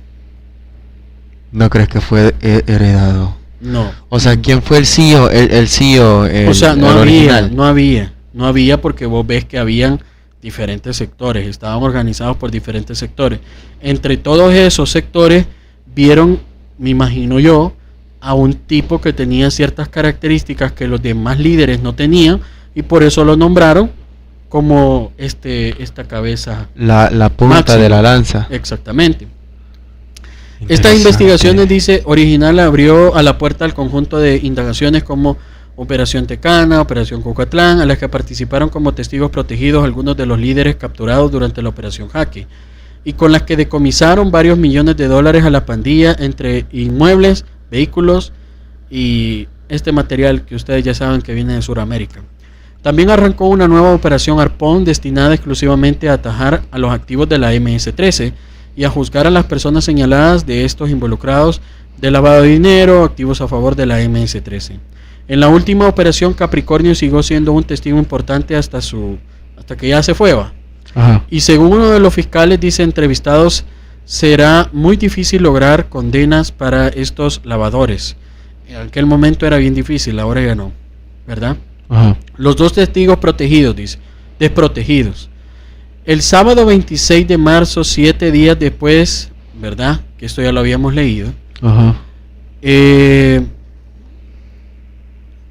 [SPEAKER 2] ¿No crees que fue heredado?
[SPEAKER 1] No.
[SPEAKER 2] O sea, ¿quién fue el CEO? El CEO,
[SPEAKER 1] o sea, no
[SPEAKER 2] había,
[SPEAKER 1] no había porque vos ves que habían diferentes sectores, estaban organizados por diferentes sectores. Entre todos esos sectores vieron, me imagino yo, a un tipo que tenía ciertas características que los demás líderes no tenían y por eso lo nombraron como esta cabeza,
[SPEAKER 2] la punta máxima de la lanza.
[SPEAKER 1] Exactamente. Estas investigaciones, dice, original abrió a la puerta al conjunto de indagaciones como Operación Tecana, Operación Cucatlán, a las que participaron como testigos protegidos algunos de los líderes capturados durante la Operación Jaque, y con las que decomisaron varios millones de dólares a la pandilla entre inmuebles, vehículos y este material que ustedes ya saben que viene de Sudamérica. También arrancó una nueva Operación Arpón destinada exclusivamente a atajar a los activos de la MS-13 y a juzgar a las personas señaladas de estos involucrados de lavado de dinero, activos a favor de la MS-13. En la última operación, Capricornio siguió siendo un testigo importante hasta que ya se fue, ¿va?
[SPEAKER 2] Ajá.
[SPEAKER 1] Y según uno de los fiscales, dice, entrevistados, será muy difícil lograr condenas para estos lavadores. En aquel momento era bien difícil, ahora ya no, ¿verdad?
[SPEAKER 2] Ajá.
[SPEAKER 1] Los dos testigos protegidos, dice, desprotegidos. El sábado 26 de marzo, 7 días después, ¿verdad? Que esto ya lo habíamos leído.
[SPEAKER 2] Ajá.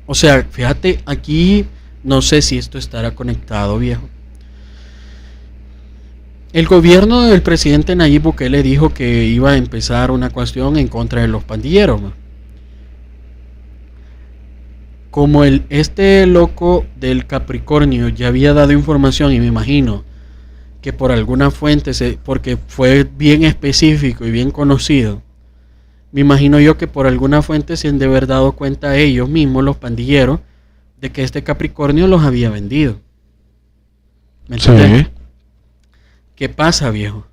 [SPEAKER 1] O sea, fíjate, aquí no sé si esto estará conectado, viejo. El gobierno del presidente Nayib Bukele dijo que iba a empezar una cuestión en contra de los pandilleros, ¿no? Como este loco del Capricornio ya había dado información, y me imagino que por alguna fuente, porque fue bien específico y bien conocido, me imagino yo que por alguna fuente se han de haber dado cuenta a ellos mismos, los pandilleros, de que este Capricornio los había vendido. ¿Me entiendes?
[SPEAKER 2] Sí.
[SPEAKER 1] ¿Qué pasa, viejo?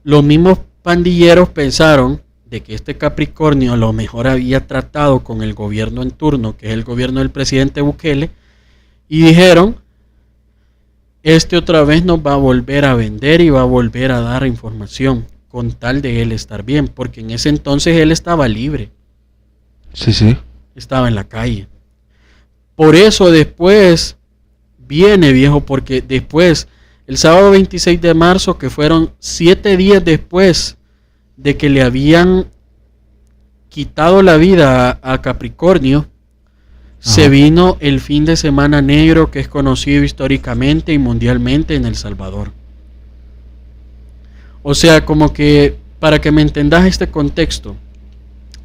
[SPEAKER 1] Los mismos pandilleros pensaron de que este Capricornio a lo mejor había tratado con el gobierno en turno, que es el gobierno del presidente Bukele, y dijeron, este otra vez nos va a volver a vender y va a volver a dar información con tal de él estar bien, porque en ese entonces él estaba libre.
[SPEAKER 2] Sí, sí.
[SPEAKER 1] Estaba en la calle. Por eso después viene, viejo, porque después, el sábado 26 de marzo, que fueron 7 días después de que le habían quitado la vida a Capricornio, se vino el fin de semana negro, que es conocido históricamente y mundialmente en El Salvador. O sea, como que para que me entendas este contexto,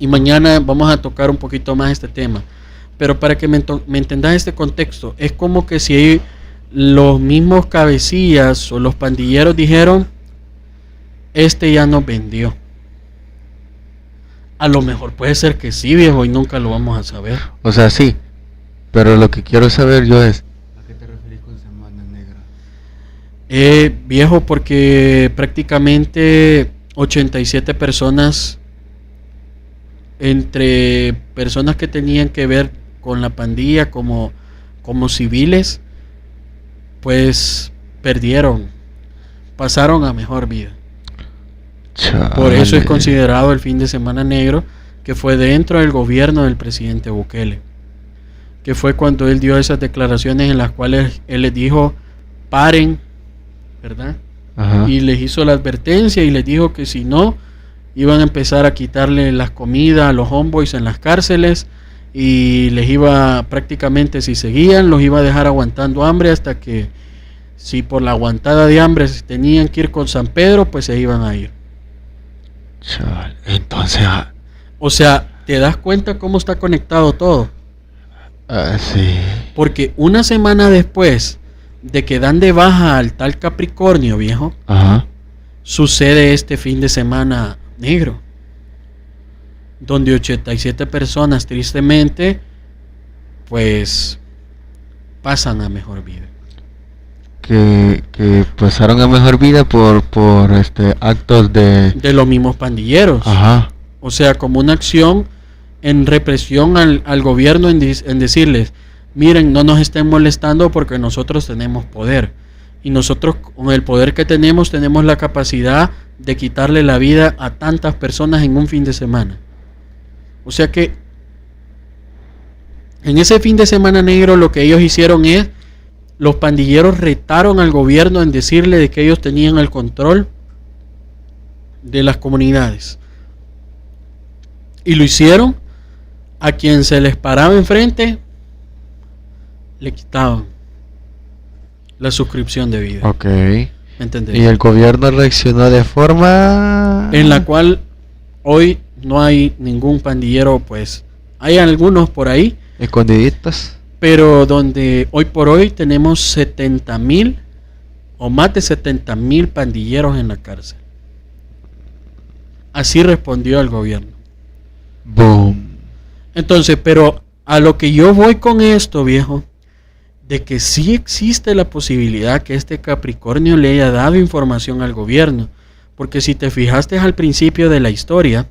[SPEAKER 1] y mañana vamos a tocar un poquito más este tema, pero para que me entendas este contexto, es como que si los mismos cabecillas o los pandilleros dijeron, este ya nos vendió. A lo mejor puede ser que sí, viejo, y nunca lo vamos a saber.
[SPEAKER 2] O sea, sí, pero lo que quiero saber yo es, ¿a qué te referís con Semana Negra?
[SPEAKER 1] Viejo, porque prácticamente 87 personas, entre personas que tenían que ver con la pandilla como civiles, pues perdieron, pasaron a mejor vida.
[SPEAKER 2] Chale.
[SPEAKER 1] Por eso es considerado el fin de semana negro, que fue dentro del gobierno del presidente Bukele, que fue cuando él dio esas declaraciones en las cuales él les dijo, paren, ¿verdad?
[SPEAKER 2] Ajá.
[SPEAKER 1] Y les hizo la advertencia y les dijo que si no, iban a empezar a quitarle las comidas a los homeboys en las cárceles, y les iba prácticamente, si seguían, los iba a dejar aguantando hambre hasta que, si por la aguantada de hambre tenían que ir con San Pedro, pues se iban a ir.
[SPEAKER 2] Chale. Entonces,
[SPEAKER 1] O sea, ¿te das cuenta cómo está conectado todo?
[SPEAKER 2] sí.
[SPEAKER 1] Porque una semana después de que dan de baja al tal Capricornio, viejo,
[SPEAKER 2] Ajá.
[SPEAKER 1] sucede este fin de semana negro, donde 87 personas tristemente pues pasan a mejor vida.
[SPEAKER 2] Que pasaron a mejor vida por actos de
[SPEAKER 1] los mismos pandilleros.
[SPEAKER 2] Ajá.
[SPEAKER 1] O sea, como una acción en represión al gobierno, en decirles, miren, no nos estén molestando porque nosotros tenemos poder, y nosotros con el poder que tenemos la capacidad de quitarle la vida a tantas personas en un fin de semana. O sea que en ese fin de semana negro lo que ellos hicieron es, los pandilleros retaron al gobierno en decirle de que ellos tenían el control de las comunidades, y lo hicieron. A quien se les paraba enfrente le quitaban la suscripción de vida.
[SPEAKER 2] Ok.
[SPEAKER 1] ¿Me entendés?
[SPEAKER 2] Y el gobierno reaccionó de forma
[SPEAKER 1] en la cual hoy no hay ningún pandillero, pues hay algunos por ahí
[SPEAKER 2] escondiditos,
[SPEAKER 1] pero donde hoy por hoy tenemos 70,000 o más de 70,000 pandilleros en la cárcel. Así respondió el gobierno.
[SPEAKER 2] boom.
[SPEAKER 1] Entonces, pero a lo que yo voy con esto, viejo, de que sí existe la posibilidad que este Capricornio le haya dado información al gobierno, porque si te fijaste al principio de la historia,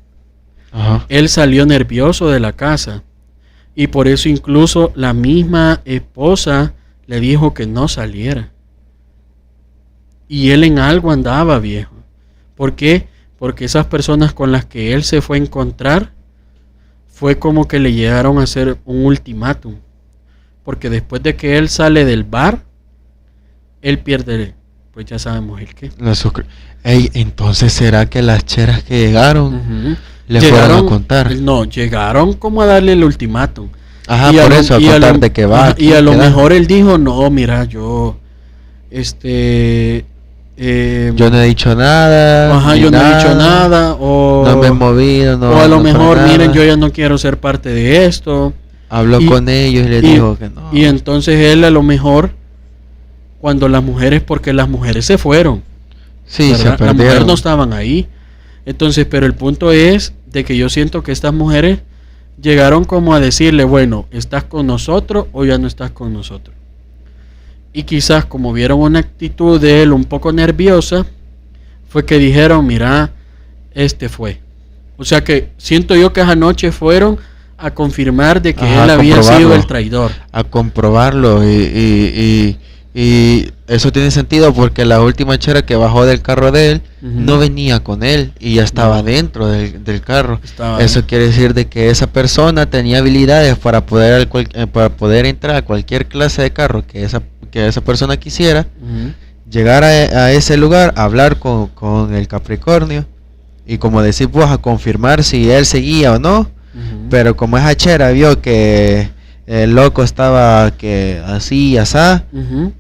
[SPEAKER 2] Ajá.
[SPEAKER 1] él salió nervioso de la casa, y por eso incluso la misma esposa le dijo que no saliera, y él en algo andaba, viejo. ¿Por qué? Porque esas personas con las que él se fue a encontrar fue como que le llegaron a hacer un ultimátum, porque después de que él sale del bar, él pierde, pues ya sabemos el qué.
[SPEAKER 2] Ey, entonces será que las cheras que llegaron le fueron a contar.
[SPEAKER 1] No, llegaron como a darle el ultimátum.
[SPEAKER 2] Ajá, y por eso a contar de qué va.
[SPEAKER 1] Y a lo mejor él dijo, no, mira, yo
[SPEAKER 2] yo no he dicho nada.
[SPEAKER 1] Ajá, yo no he dicho nada. O
[SPEAKER 2] no me he movido. No,
[SPEAKER 1] o a lo
[SPEAKER 2] no
[SPEAKER 1] mejor,
[SPEAKER 2] nada.
[SPEAKER 1] miren, yo ya no quiero ser parte de esto.
[SPEAKER 2] Habló con ellos y les dijo que no.
[SPEAKER 1] Y entonces él a lo mejor, cuando las mujeres, porque las mujeres se fueron.
[SPEAKER 2] Sí,
[SPEAKER 1] ¿verdad?
[SPEAKER 2] se perdieron.
[SPEAKER 1] Las mujeres no estaban ahí. Entonces, pero el punto es de que yo siento que estas mujeres llegaron como a decirle, bueno, ¿estás con nosotros o ya no estás con nosotros? Y quizás como vieron una actitud de él un poco nerviosa, fue que dijeron, mira, fue. O sea que siento yo que esa noche fueron a confirmar de que
[SPEAKER 2] Ajá,
[SPEAKER 1] él había sido
[SPEAKER 2] comprobarlo.
[SPEAKER 1] el traidor.
[SPEAKER 2] A comprobarlo y eso tiene sentido porque la última chera que bajó del carro de él no venía con él y ya estaba
[SPEAKER 1] No.
[SPEAKER 2] dentro del carro.
[SPEAKER 1] Estaba
[SPEAKER 2] Eso
[SPEAKER 1] dentro.
[SPEAKER 2] quiere decir de que esa persona tenía habilidades para poder para poder entrar a cualquier clase de carro que esa persona quisiera,
[SPEAKER 1] Ujú.
[SPEAKER 2] llegar a ese lugar, hablar con el Capricornio y como decís vos, a confirmar si él seguía o no.
[SPEAKER 1] Ujú.
[SPEAKER 2] Pero como esa chera vio que el loco estaba que así y asá,
[SPEAKER 1] Ujú.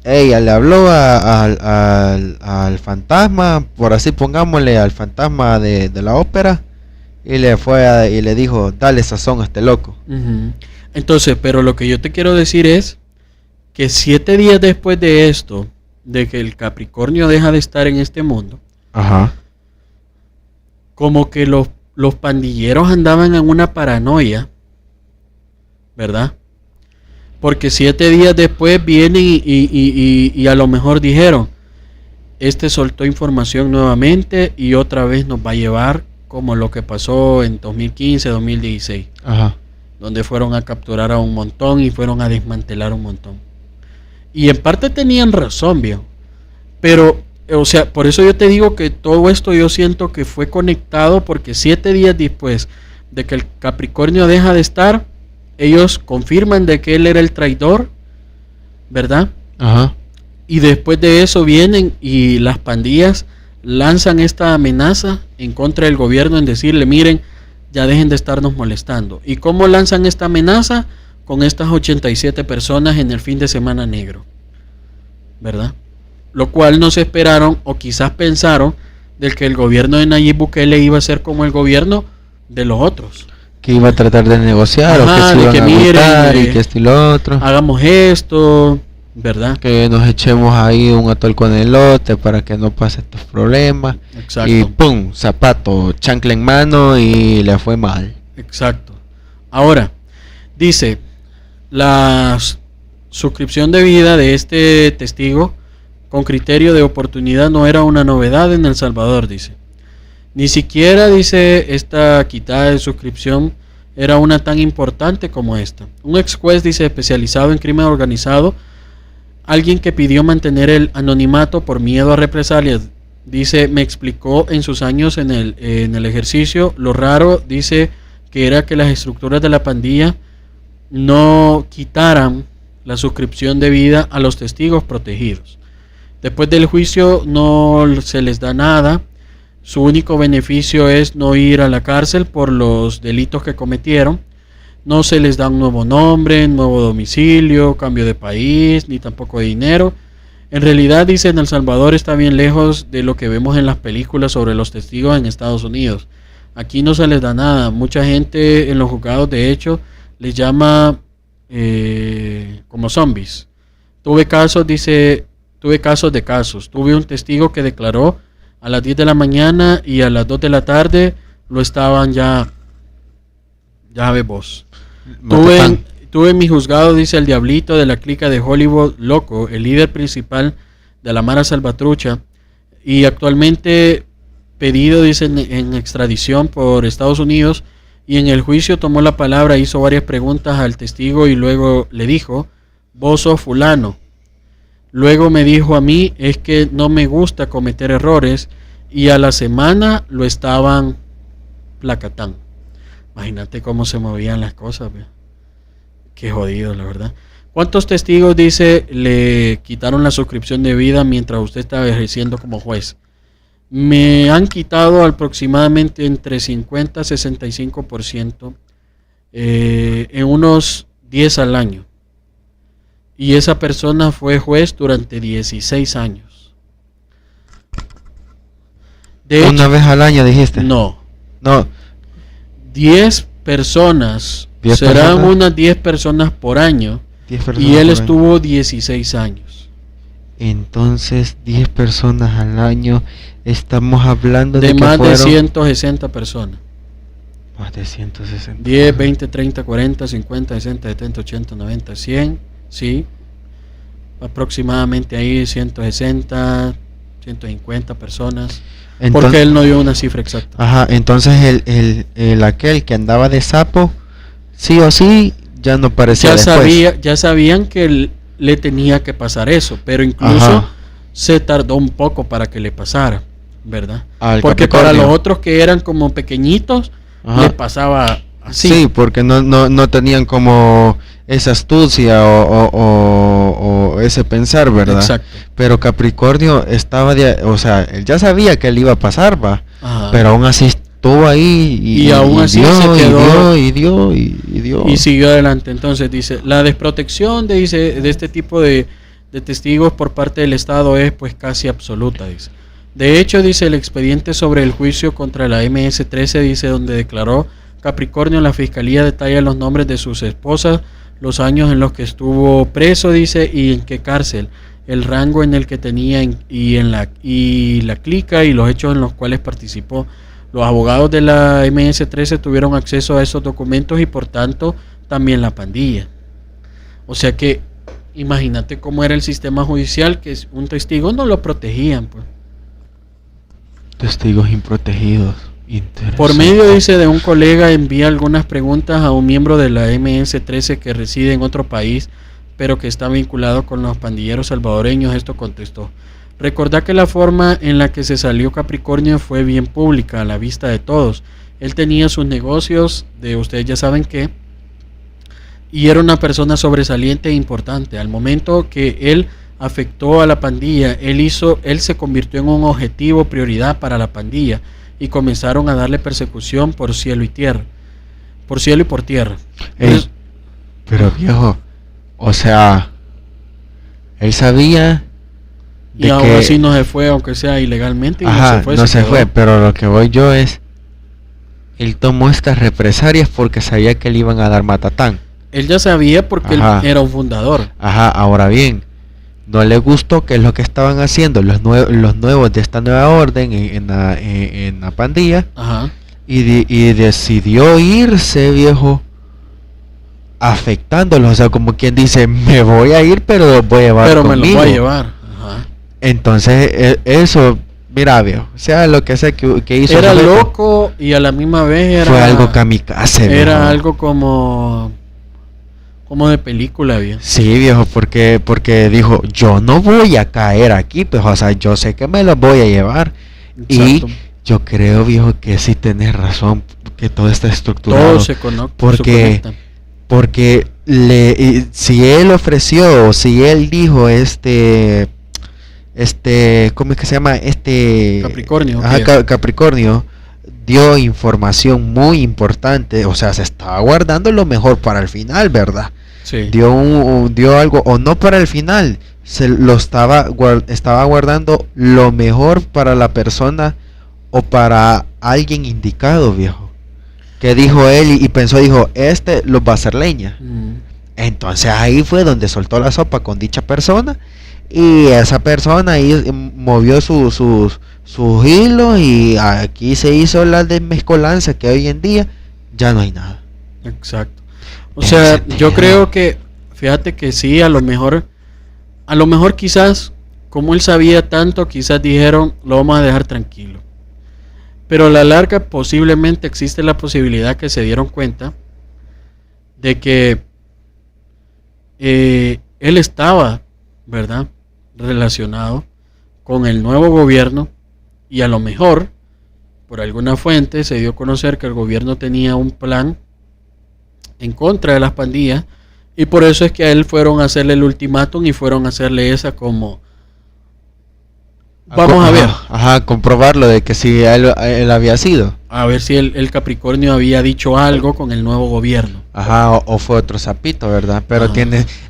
[SPEAKER 2] ella le habló al fantasma, por así pongámosle, al fantasma de la ópera, y y le dijo, dale sazón a este loco.
[SPEAKER 1] Ujú. Entonces, pero lo que yo te quiero decir es que 7 días después de esto, de que el Capricornio deja de estar en este mundo,
[SPEAKER 2] Ajá.
[SPEAKER 1] como que los pandilleros andaban en una paranoia, ¿verdad? Porque 7 días después vienen y a lo mejor dijeron, este soltó información nuevamente y otra vez nos va a llevar como lo que pasó en 2015, 2016,
[SPEAKER 2] Ajá.
[SPEAKER 1] donde fueron a capturar a un montón y fueron a desmantelar un montón. Y en parte tenían razón, viejo. Pero, o sea, por eso yo te digo que todo esto yo siento que fue conectado porque 7 días después de que el Capricornio deja de estar, ellos confirman de que él era el traidor, ¿verdad?
[SPEAKER 2] Ajá.
[SPEAKER 1] Y después de eso vienen y las pandillas lanzan esta amenaza en contra del gobierno en decirle, miren, ya dejen de estarnos molestando. ¿Y cómo lanzan esta amenaza? Con estas 87 personas en el fin de semana negro, ¿verdad? Lo cual no se esperaron o quizás pensaron del que el gobierno de Nayib Bukele iba a ser como el gobierno de los otros.
[SPEAKER 2] Que iba a tratar de negociar,
[SPEAKER 1] Ajá,
[SPEAKER 2] o que se
[SPEAKER 1] de
[SPEAKER 2] iban
[SPEAKER 1] que
[SPEAKER 2] a
[SPEAKER 1] miren,
[SPEAKER 2] gustar y que esto y lo otro.
[SPEAKER 1] Hagamos esto, ¿verdad?
[SPEAKER 2] Que nos echemos ahí un atol con elote para que no pase estos problemas.
[SPEAKER 1] Exacto.
[SPEAKER 2] Y pum, zapato, chancla en mano y le fue mal.
[SPEAKER 1] Exacto. Ahora, dice, la suscripción de vida de este testigo con criterio de oportunidad no era una novedad en El Salvador, dice. Ni siquiera, dice, esta quitada de suscripción era una tan importante como esta. Un ex juez, dice, especializado en crimen organizado, alguien que pidió mantener el anonimato por miedo a represalias, dice, me explicó en sus años en el ejercicio, lo raro, dice, que era que las estructuras de la pandilla no quitaran la suscripción de vida a los testigos protegidos. Después del juicio no se les da nada. Su único beneficio es no ir a la cárcel por los delitos que cometieron. No se les da un nuevo nombre, nuevo domicilio, cambio de país, ni tampoco dinero. En realidad, dicen, El Salvador está bien lejos de lo que vemos en las películas sobre los testigos en Estados Unidos. Aquí no se les da nada. Mucha gente en los juzgados, de hecho, les llama como zombies. Tuve casos de casos. Tuve un testigo que declaró a las 10 de la mañana y a las 2 de la tarde lo estaban ya ves vos. Tuve en mi juzgado, dice el diablito de la clica de Hollywood Loco, el líder principal de la Mara Salvatrucha, y actualmente pedido, dice, en extradición por Estados Unidos, y en el juicio tomó la palabra, hizo varias preguntas al testigo y luego le dijo, vos sos fulano. Luego me dijo a mí, es que no me gusta cometer errores, y a la semana lo estaban placatán. Imagínate cómo se movían las cosas, ¿ve? Qué jodido, la verdad. ¿Cuántos testigos, dice, le quitaron la suscripción de vida mientras usted estaba ejerciendo como juez? Me han quitado aproximadamente entre 50 y 65%, en unos 10 al año. Y esa persona fue juez durante 16 años. De
[SPEAKER 2] ¿Una
[SPEAKER 1] hecho,
[SPEAKER 2] vez al año dijiste?
[SPEAKER 1] no.
[SPEAKER 2] No.
[SPEAKER 1] 10 personas.
[SPEAKER 2] 10
[SPEAKER 1] serán
[SPEAKER 2] personas.
[SPEAKER 1] unas 10 personas por año.
[SPEAKER 2] 10 personas
[SPEAKER 1] Y él
[SPEAKER 2] por año.
[SPEAKER 1] estuvo 16 años.
[SPEAKER 2] Entonces, 10 personas al año. Estamos hablando
[SPEAKER 1] De
[SPEAKER 2] que
[SPEAKER 1] más de
[SPEAKER 2] fueron
[SPEAKER 1] 160 personas.
[SPEAKER 2] más de 160.
[SPEAKER 1] 10, 20, 30, 40, 50, 60, 70, 80, 90, 100. Sí. Aproximadamente ahí 160. 150 personas.
[SPEAKER 2] Entonces,
[SPEAKER 1] porque él no dio una cifra exacta.
[SPEAKER 2] Ajá, entonces el aquel que andaba de sapo, sí o sí, ya no parecía después.
[SPEAKER 1] Ya sabían que le tenía que pasar eso, pero incluso
[SPEAKER 2] Ajá.
[SPEAKER 1] se tardó un poco para que le pasara, ¿verdad?
[SPEAKER 2] Al
[SPEAKER 1] Porque para
[SPEAKER 2] Capricornio.
[SPEAKER 1] los otros que eran como pequeñitos,
[SPEAKER 2] Ajá.
[SPEAKER 1] le pasaba así.
[SPEAKER 2] Sí, porque no tenían como esa astucia o ese pensar, ¿verdad?
[SPEAKER 1] Exacto.
[SPEAKER 2] Pero Capricornio estaba, o sea, él ya sabía que le iba a pasar, va.
[SPEAKER 1] Ajá.
[SPEAKER 2] Pero aún así estuvo ahí
[SPEAKER 1] Y aún así
[SPEAKER 2] dio,
[SPEAKER 1] se quedó
[SPEAKER 2] y dio.
[SPEAKER 1] y siguió adelante. Entonces dice, la desprotección de este tipo de testigos por parte del Estado es pues casi absoluta, dice. De hecho, dice el expediente sobre el juicio contra la MS-13, dice, donde declaró Capricornio, la fiscalía detalla los nombres de sus esposas, los años en los que estuvo preso, dice, y en qué cárcel, el rango en el que tenía y la clica y los hechos en los cuales participó. Los abogados de la MS-13 tuvieron acceso a esos documentos y por tanto también la pandilla. O sea que imagínate cómo era el sistema judicial, que un testigo no lo protegían, pues.
[SPEAKER 2] Testigos improtegidos.
[SPEAKER 1] Por medio, dice, de un colega envía algunas preguntas a un miembro de la MS-13 que reside en otro país, pero que está vinculado con los pandilleros salvadoreños. Esto contestó: recordá que la forma en la que se salió Capricornio fue bien pública, a la vista de todos. Él tenía sus negocios, de ustedes ya saben qué, y era una persona sobresaliente e importante. Al momento que él afectó a la pandilla, él se convirtió en un objetivo, prioridad para la pandilla, y comenzaron a darle persecución por cielo y tierra, por cielo y por tierra. Entonces,
[SPEAKER 2] pero viejo, o sea, él sabía
[SPEAKER 1] y aún así no se fue, aunque sea ilegalmente, y
[SPEAKER 2] ajá,
[SPEAKER 1] no se fue,
[SPEAKER 2] pero lo que voy yo es, él tomó estas represalias porque sabía que le iban a dar matatán.
[SPEAKER 1] Él ya sabía porque él era un fundador.
[SPEAKER 2] Ajá, ahora bien, no le gustó que es lo que estaban haciendo los nuevos de esta nueva orden en la pandilla.
[SPEAKER 1] Ajá.
[SPEAKER 2] Y decidió irse, viejo, afectándolos. O sea, como quien dice, me voy a ir, pero los voy a llevar conmigo.
[SPEAKER 1] Me los voy a llevar. Ajá.
[SPEAKER 2] Entonces, eso, mira, viejo, sea lo que sea que hizo.
[SPEAKER 1] Era loco y a la misma vez
[SPEAKER 2] fue algo kamikaze.
[SPEAKER 1] Era
[SPEAKER 2] viejo.
[SPEAKER 1] algo como de película, viejo.
[SPEAKER 2] Sí, viejo, porque dijo, yo no voy a caer aquí, pues, o sea, yo sé que me los voy a llevar. Exacto. Y yo creo, viejo, que sí tenés razón, que todo está estructurado.
[SPEAKER 1] Todo se conecta.
[SPEAKER 2] Porque si él ofreció, si él dijo ¿cómo es que se llama?
[SPEAKER 1] Capricornio.
[SPEAKER 2] Ajá, Capricornio dio información muy importante, o sea, se estaba guardando lo mejor para el final, ¿verdad?
[SPEAKER 1] Sí.
[SPEAKER 2] Dio algo, o no para el final, estaba guardando lo mejor para la persona o para alguien indicado, viejo. Que dijo él y pensó, dijo, los va a hacer leña. Entonces ahí fue donde soltó la sopa con dicha persona, y esa persona ahí movió sus hilos, y aquí se hizo la desmezcolanza que hoy en día ya no hay nada.
[SPEAKER 1] Exacto. O sea, yo creo que, fíjate que sí, a lo mejor quizás, como él sabía tanto, quizás dijeron, lo vamos a dejar tranquilo. Pero a la larga posiblemente existe la posibilidad que se dieron cuenta de que él estaba, ¿verdad?, relacionado con el nuevo gobierno, y a lo mejor por alguna fuente se dio a conocer que el gobierno tenía un plan en contra de las pandillas, y por eso es que a él fueron a hacerle el ultimátum y fueron a hacerle esa como vamos a ver.
[SPEAKER 2] Ajá, comprobarlo de que si él había sido.
[SPEAKER 1] A ver si el Capricornio había dicho algo con el nuevo gobierno.
[SPEAKER 2] Ajá, o fue otro sapito, ¿verdad? Pero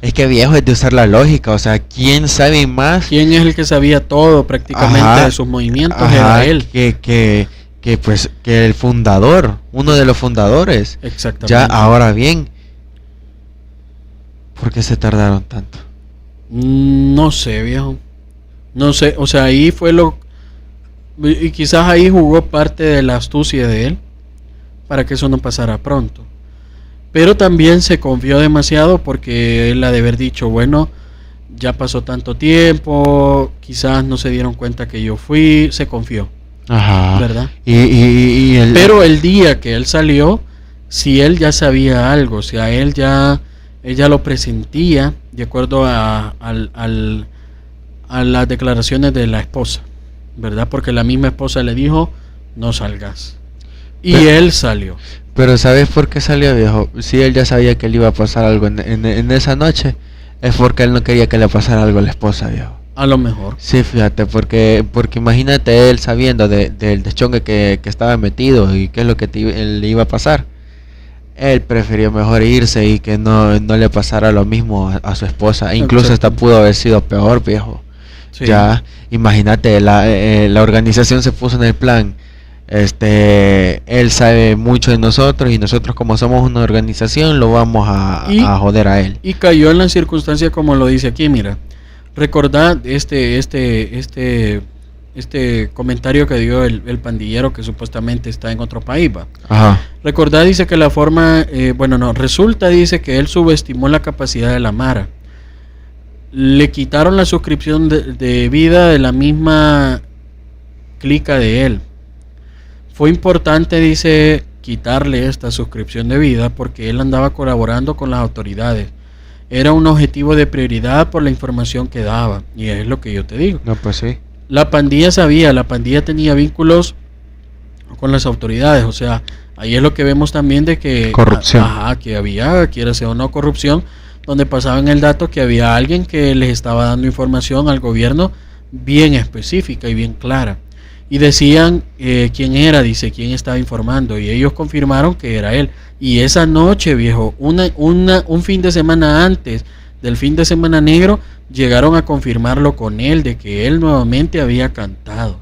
[SPEAKER 2] es que viejo, es de usar la lógica, o sea, ¿quién sabe más?
[SPEAKER 1] ¿Quién es el que sabía todo prácticamente de sus movimientos? Era él.
[SPEAKER 2] Que el fundador, uno de los fundadores.
[SPEAKER 1] Exactamente.
[SPEAKER 2] Ya, ahora bien, ¿por qué se tardaron tanto?
[SPEAKER 1] No sé, viejo. No sé, o sea, ahí fue y quizás ahí jugó parte de la astucia de él para que eso no pasara pronto. Pero también se confió demasiado, porque él ha de haber dicho, bueno, ya pasó tanto tiempo, quizás no se dieron cuenta que yo fui, se confió,
[SPEAKER 2] Ajá.
[SPEAKER 1] ¿verdad?
[SPEAKER 2] Y
[SPEAKER 1] Pero el día que él salió, si él ya sabía algo, o sea, él ya lo presentía de acuerdo a las declaraciones de la esposa, ¿verdad? Porque la misma esposa le dijo, no salgas. Y él salió.
[SPEAKER 2] Pero ¿sabes por qué salió, viejo? Si él ya sabía que le iba a pasar algo en esa noche, es porque él no quería que le pasara algo a la esposa, viejo.
[SPEAKER 1] A lo mejor.
[SPEAKER 2] Sí, fíjate, porque imagínate él sabiendo del deschongue que estaba metido y qué es lo que le iba a pasar. Él prefirió mejor irse y que no le pasara lo mismo a su esposa. Incluso hasta pudo haber sido peor, viejo. Sí. Ya, imagínate, la organización se puso en el plan. Él sabe mucho de nosotros y nosotros, como somos una organización, lo vamos a joder a él.
[SPEAKER 1] Y cayó en la circunstancia como lo dice aquí, mira. Recordad este comentario que dio el pandillero que supuestamente está en otro país, ¿va?
[SPEAKER 2] Ajá.
[SPEAKER 1] Recordad, dice que la forma, resulta, dice que él subestimó la capacidad de la Mara. Le quitaron la suscripción de vida de la misma clica de él. Fue importante, dice, quitarle esta suscripción de vida porque él andaba colaborando con las autoridades. Era un objetivo de prioridad por la información que daba. Y es lo que yo te digo.
[SPEAKER 2] No, pues sí.
[SPEAKER 1] La pandilla sabía, la pandilla tenía vínculos con las autoridades. O sea, ahí es lo que vemos también de que...
[SPEAKER 2] corrupción.
[SPEAKER 1] Que había, quiera sea o no corrupción, donde pasaban el dato que había alguien que les estaba dando información al gobierno bien específica y bien clara. Y decían quién era, dice, quién estaba informando. Y ellos confirmaron que era él. Y esa noche, viejo, un fin de semana antes del fin de semana negro, llegaron a confirmarlo con él, de que él nuevamente había cantado.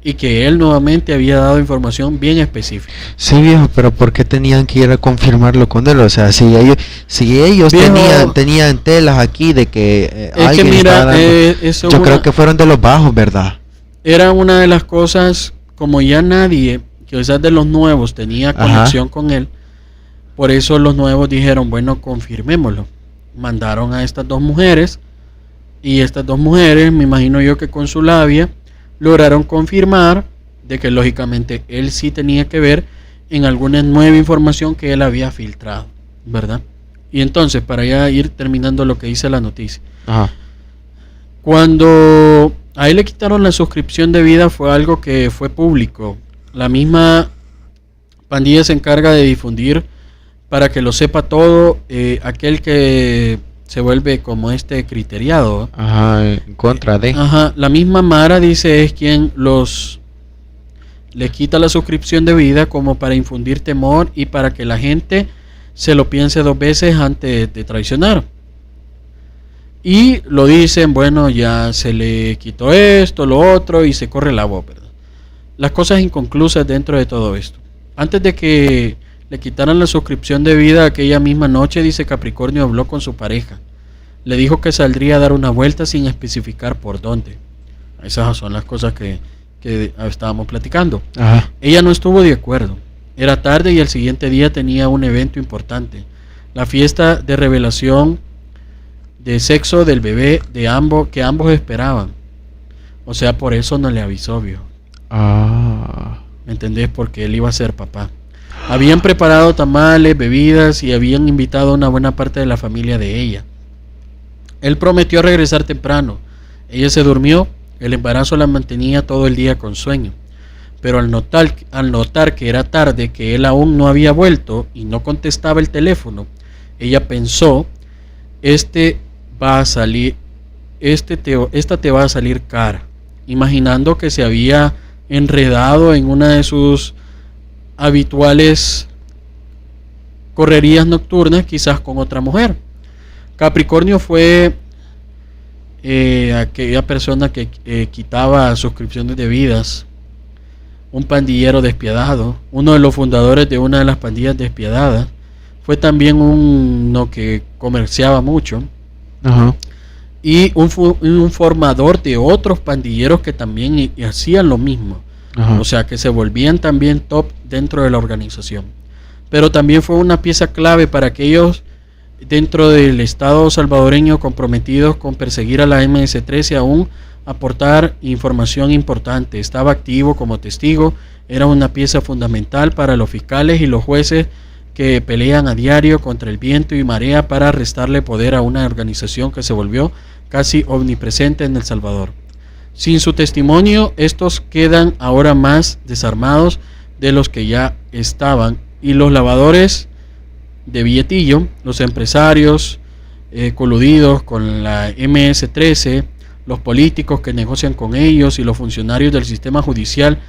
[SPEAKER 1] Y que él nuevamente había dado información bien específica.
[SPEAKER 2] Sí, viejo, pero ¿por qué tenían que ir a confirmarlo con él? O sea, si ellos viejo, tenían telas aquí de que
[SPEAKER 1] alguien que mira,
[SPEAKER 2] dando, yo creo que fueron de los bajos, ¿verdad?
[SPEAKER 1] Era una de las cosas, como ya nadie, quizás de los nuevos, tenía conexión con él, por eso los nuevos dijeron, bueno, confirmémoslo. Mandaron a estas dos mujeres, y estas dos mujeres, me imagino yo que con su labia, lograron confirmar de que lógicamente él sí tenía que ver en alguna nueva información que él había filtrado, ¿verdad? Y entonces, para ya ir terminando lo que dice la noticia.
[SPEAKER 2] Ajá.
[SPEAKER 1] Cuando a él le quitaron la suscripción de vida fue algo que fue público. La misma pandilla se encarga de difundir para que lo sepa todo aquel que se vuelve como criteriado.
[SPEAKER 2] Ajá, en contra de.
[SPEAKER 1] Ajá, la misma Mara, dice, es quien le quita la suscripción de vida como para infundir temor y para que la gente se lo piense dos veces antes de traicionar. Y lo dicen, bueno, ya se le quitó esto, lo otro, y se corre la voz, ¿verdad? Las cosas inconclusas dentro de todo esto. Antes de que le quitaran la suscripción de vida aquella misma noche, dice, Capricornio habló con su pareja. Le dijo que saldría a dar una vuelta sin especificar por dónde. Esas son las cosas que estábamos platicando.
[SPEAKER 2] Ajá.
[SPEAKER 1] Ella no estuvo de acuerdo. Era tarde y el siguiente día tenía un evento importante. La fiesta de revelación de sexo del bebé que ambos esperaban. O sea, por eso no le avisó, viejo. ¿Me entendés? Porque él iba a ser papá. Habían preparado tamales, bebidas y habían invitado a una buena parte de la familia de ella. Él prometió regresar temprano. Ella se durmió. El embarazo la mantenía todo el día con sueño. Pero al notar que era tarde, que él aún no había vuelto y no contestaba el teléfono, ella pensó, esta te va a salir cara, imaginando que se había enredado en una de sus habituales correrías nocturnas, quizás con otra mujer. Capricornio fue aquella persona que quitaba suscripciones de vidas, un pandillero despiadado, uno de los fundadores de una de las pandillas despiadadas. Fue también uno que comerciaba mucho.
[SPEAKER 2] Ajá.
[SPEAKER 1] Y un formador de otros pandilleros que también hacían lo mismo. Ajá. O sea, que se volvían también top dentro de la organización. Pero también fue una pieza clave para que ellos dentro del Estado salvadoreño comprometidos con perseguir a la MS-13, aún aportar información importante. Estaba activo como testigo, era una pieza fundamental para los fiscales y los jueces que pelean a diario contra el viento y marea para restarle poder a una organización que se volvió casi omnipresente en El Salvador. Sin su testimonio, estos quedan ahora más desarmados de los que ya estaban, y los lavadores de billetillo, los empresarios coludidos con la MS-13, los políticos que negocian con ellos y los funcionarios del sistema judicial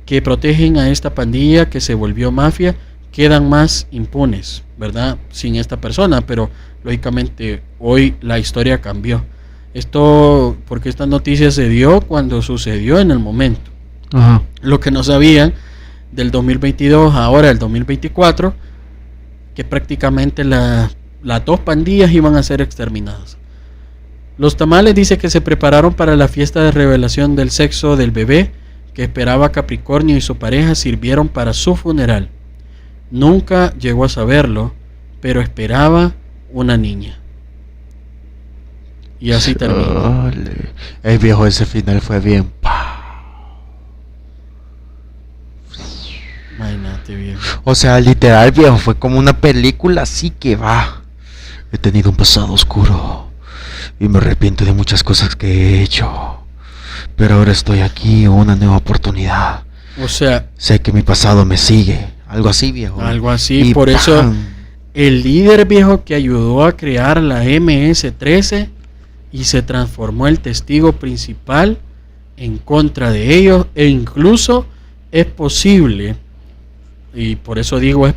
[SPEAKER 1] que protegen a esta pandilla que se volvió mafia, quedan más impunes, ¿verdad? Sin esta persona, pero lógicamente hoy la historia cambió. Esto porque esta noticia se dio cuando sucedió en el momento.
[SPEAKER 2] Ajá.
[SPEAKER 1] Lo que no sabían del 2022 ahora el 2024, que prácticamente las 2 pandillas iban a ser exterminadas. Los tamales dice que se prepararon para la fiesta de revelación del sexo del bebé que esperaba Capricornio, y su pareja sirvieron para su funeral. Nunca llegó a saberlo, pero esperaba una niña. Y así terminó.
[SPEAKER 2] El viejo, ese final fue bien.
[SPEAKER 1] Imagínate, viejo.
[SPEAKER 2] O sea, literal, viejo, fue como una película así que va. He tenido un pasado oscuro y me arrepiento de muchas cosas que he hecho, pero ahora estoy aquí, una nueva oportunidad.
[SPEAKER 1] O sea,
[SPEAKER 2] sé que mi pasado me sigue. Algo así, viejo.
[SPEAKER 1] Algo así,
[SPEAKER 2] y
[SPEAKER 1] por
[SPEAKER 2] ¡pam!
[SPEAKER 1] eso el líder, viejo, que ayudó a crear la MS-13 y se transformó el testigo principal en contra de ellos, e incluso es posible, y por eso digo es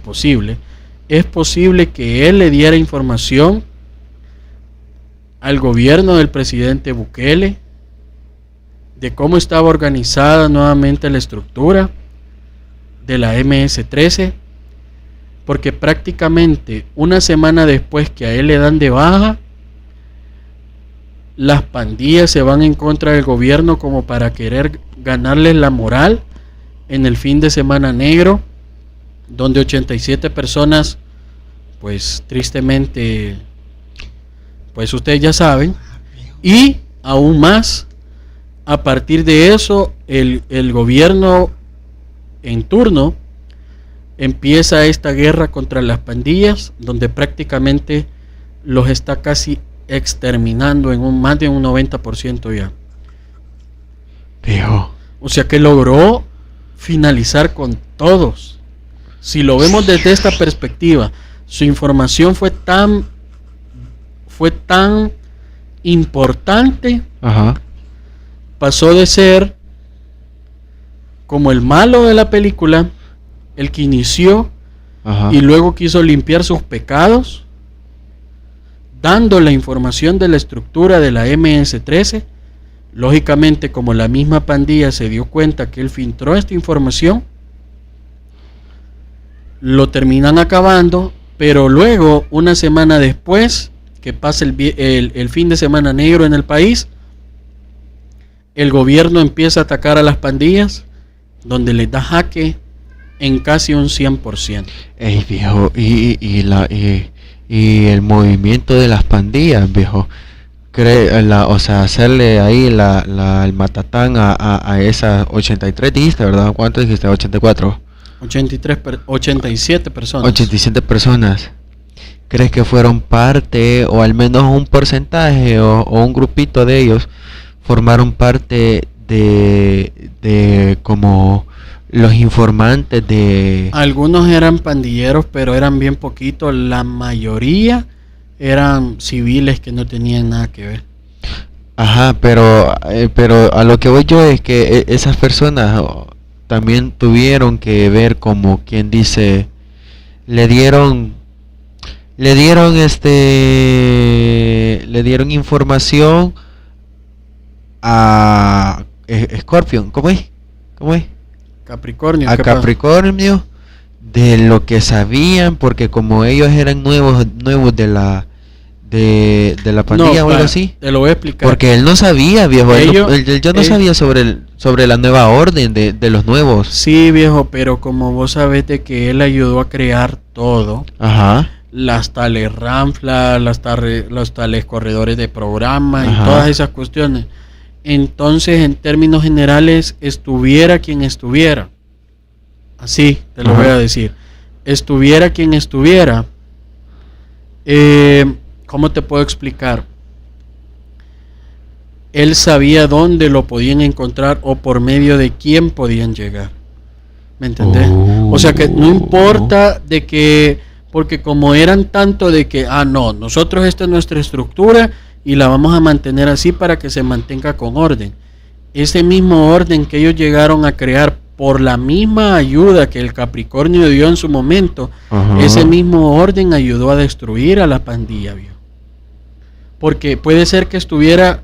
[SPEAKER 1] posible que él le diera información al gobierno del presidente Bukele de cómo estaba organizada nuevamente la estructura de la MS-13, porque prácticamente una semana después que a él le dan de baja, las pandillas se van en contra del gobierno como para querer ganarles la moral en el fin de semana negro, donde 87 personas, pues tristemente, pues ustedes ya saben, y aún más, a partir de eso, el gobierno en turno empieza esta guerra contra las pandillas, donde prácticamente los está casi exterminando en más de un 90% ya.
[SPEAKER 2] Viejo.
[SPEAKER 1] O sea que logró finalizar con todos. Si lo vemos desde esta perspectiva, su información fue tan importante.
[SPEAKER 2] Ajá.
[SPEAKER 1] Pasó de ser como el malo de la película, el que inició. Ajá. Y luego quiso limpiar sus pecados, dando la información de la estructura de la MS-13. Lógicamente, como la misma pandilla se dio cuenta que él filtró esta información, lo terminan acabando, pero luego, una semana después que pasa el fin de semana negro en el país, el gobierno empieza a atacar a las pandillas, donde les da jaque en casi un 100%.
[SPEAKER 2] Ey, viejo, y el movimiento de las pandillas, viejo, o sea, hacerle ahí el matatán a esas 83, dijiste, ¿verdad? ¿Cuánto dijiste? 84.
[SPEAKER 1] 87 personas.
[SPEAKER 2] 87 personas. ¿Crees que fueron parte, o al menos un porcentaje, o un grupito de ellos, formaron parte de como los informantes de...
[SPEAKER 1] Algunos eran pandilleros, pero eran bien poquitos. La mayoría eran civiles que no tenían nada que ver.
[SPEAKER 2] Ajá, pero a lo que voy yo es que esas personas también tuvieron que ver, como quien dice, le dieron información a Scorpion, ¿cómo es?
[SPEAKER 1] Capricornio.
[SPEAKER 2] A Capricornio, de lo que sabían, porque como ellos eran nuevos de la pandilla, o algo así.
[SPEAKER 1] Te lo voy a explicar.
[SPEAKER 2] Porque él no sabía, viejo. Él no sabía sobre la nueva orden de los nuevos.
[SPEAKER 1] Sí, viejo, pero como vos sabés de que él ayudó a crear todo.
[SPEAKER 2] Ajá.
[SPEAKER 1] las tales ranflas, los tales corredores de programa y
[SPEAKER 2] Ajá.
[SPEAKER 1] todas esas cuestiones. Entonces, en términos generales, estuviera quien estuviera, así te lo
[SPEAKER 2] Ajá.
[SPEAKER 1] voy a decir, estuviera quien estuviera, ¿cómo te puedo explicar? Él sabía dónde lo podían encontrar o por medio de quién podían llegar. ¿Me entendés? O sea que no importa de que, porque como eran tanto de que, no, nosotros esta es nuestra estructura y la vamos a mantener así para que se mantenga con orden. Ese mismo orden que ellos llegaron a crear por la misma ayuda que el Capricornio dio en su momento,
[SPEAKER 2] Ajá.
[SPEAKER 1] ese mismo orden ayudó a destruir a la pandilla, ¿vio? Porque puede ser que estuviera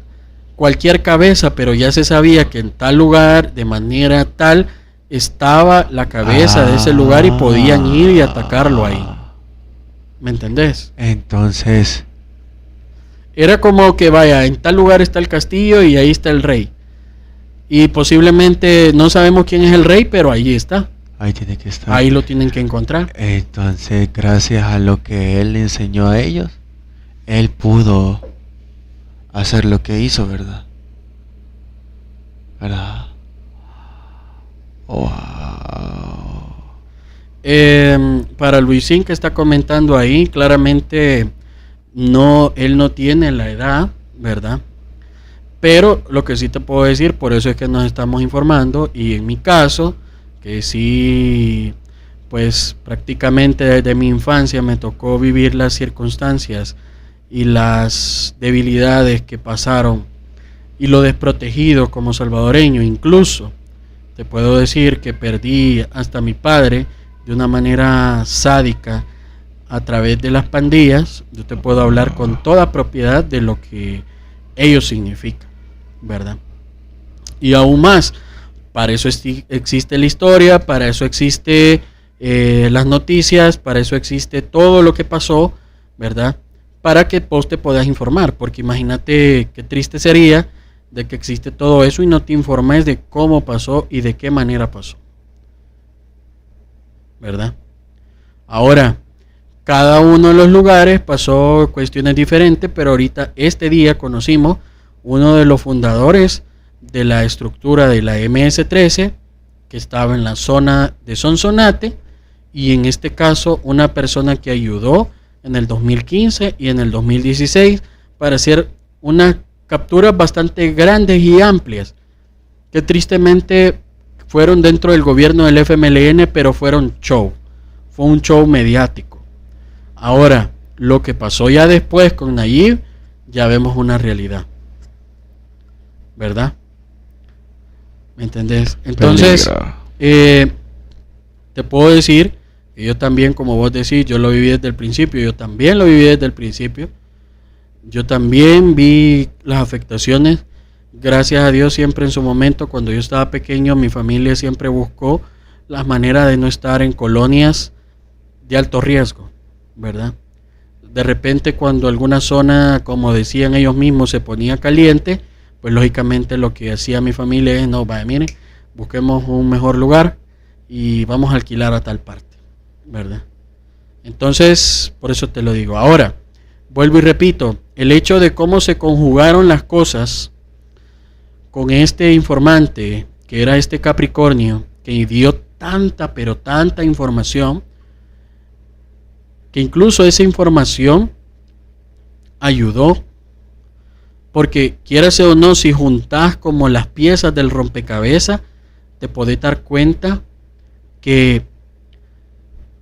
[SPEAKER 1] cualquier cabeza, pero ya se sabía que en tal lugar, de manera tal, estaba la cabeza de ese lugar y podían ir y atacarlo ahí. ¿Me entendés?
[SPEAKER 2] Entonces,
[SPEAKER 1] Era como que vaya, en tal lugar está el castillo y ahí está el rey. Y posiblemente no sabemos quién es el rey, pero ahí está.
[SPEAKER 2] ahí tiene que estar.
[SPEAKER 1] Ahí lo tienen que encontrar.
[SPEAKER 2] Entonces, gracias a lo que él le enseñó a ellos, él pudo hacer lo que hizo, ¿verdad? ¿Verdad? Wow.
[SPEAKER 1] Para Luisín que está comentando ahí, claramente no, él no tiene la edad, ¿verdad? Pero lo que sí te puedo decir, por eso es que nos estamos informando, y en mi caso, que sí, pues prácticamente desde mi infancia me tocó vivir las circunstancias y las debilidades que pasaron y lo desprotegido como salvadoreño. Incluso te puedo decir que perdí hasta mi padre de una manera sádica a través de las pandillas. Yo te puedo hablar con toda propiedad de lo que ello significa, ¿verdad? Y aún más, para eso existe la historia, para eso existe las noticias, para eso existe todo lo que pasó, ¿verdad? Para que vos te puedas informar, porque imagínate qué triste sería de que existe todo eso y no te informes de cómo pasó y de qué manera pasó, ¿verdad? Ahora, cada uno de los lugares pasó cuestiones diferentes, pero ahorita este día conocimos uno de los fundadores de la estructura de la MS-13, que estaba en la zona de Sonsonate, y en este caso una persona que ayudó en el 2015 y en el 2016 para hacer unas capturas bastante grandes y amplias, que tristemente fueron dentro del gobierno del FMLN, pero fueron show, fue un show mediático. Ahora, lo que pasó ya después con Nayib, ya vemos una realidad, ¿verdad? ¿Me entendés? Entonces, te puedo decir que yo también, como vos decís, yo lo viví desde el principio, yo también lo viví desde el principio, yo también vi las afectaciones. Gracias a Dios, siempre en su momento, cuando yo estaba pequeño, mi familia siempre buscó las maneras de no estar en colonias de alto riesgo, ¿verdad? De repente, cuando alguna zona, como decían ellos mismos, se ponía caliente, pues lógicamente lo que hacía mi familia es, no, vaya, miren, busquemos un mejor lugar y vamos a alquilar a tal parte, ¿verdad? Entonces, por eso te lo digo. Ahora, vuelvo y repito, el hecho de cómo se conjugaron las cosas con este informante, que era este Capricornio, que dio tanta, pero tanta información, que incluso esa información ayudó, porque quieras o no, si juntás como las piezas del rompecabezas, te podés dar cuenta que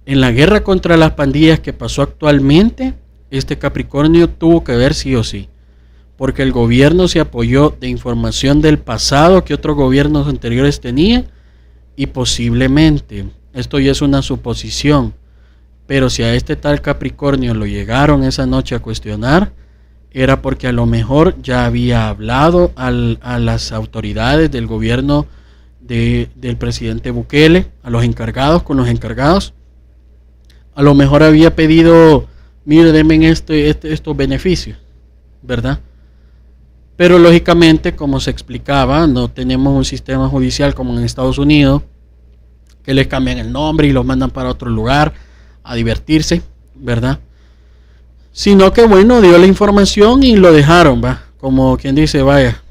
[SPEAKER 1] en la guerra contra las pandillas que pasó actualmente, este Capricornio tuvo que ver sí o sí, porque el gobierno se apoyó de información del pasado que otros gobiernos anteriores tenían, y posiblemente, esto ya es una suposición, pero si a este tal Capricornio lo llegaron esa noche a cuestionar, era porque a lo mejor ya había hablado a las autoridades del gobierno del presidente Bukele, a los encargados, con los encargados. A lo mejor había pedido, mire, denme estos beneficios, ¿verdad? Pero lógicamente, como se explicaba, no tenemos un sistema judicial como en Estados Unidos, que les cambian el nombre y los mandan para otro lugar a divertirse, ¿verdad? sino que bueno, dio la información y lo dejaron, va, como quien dice, vaya,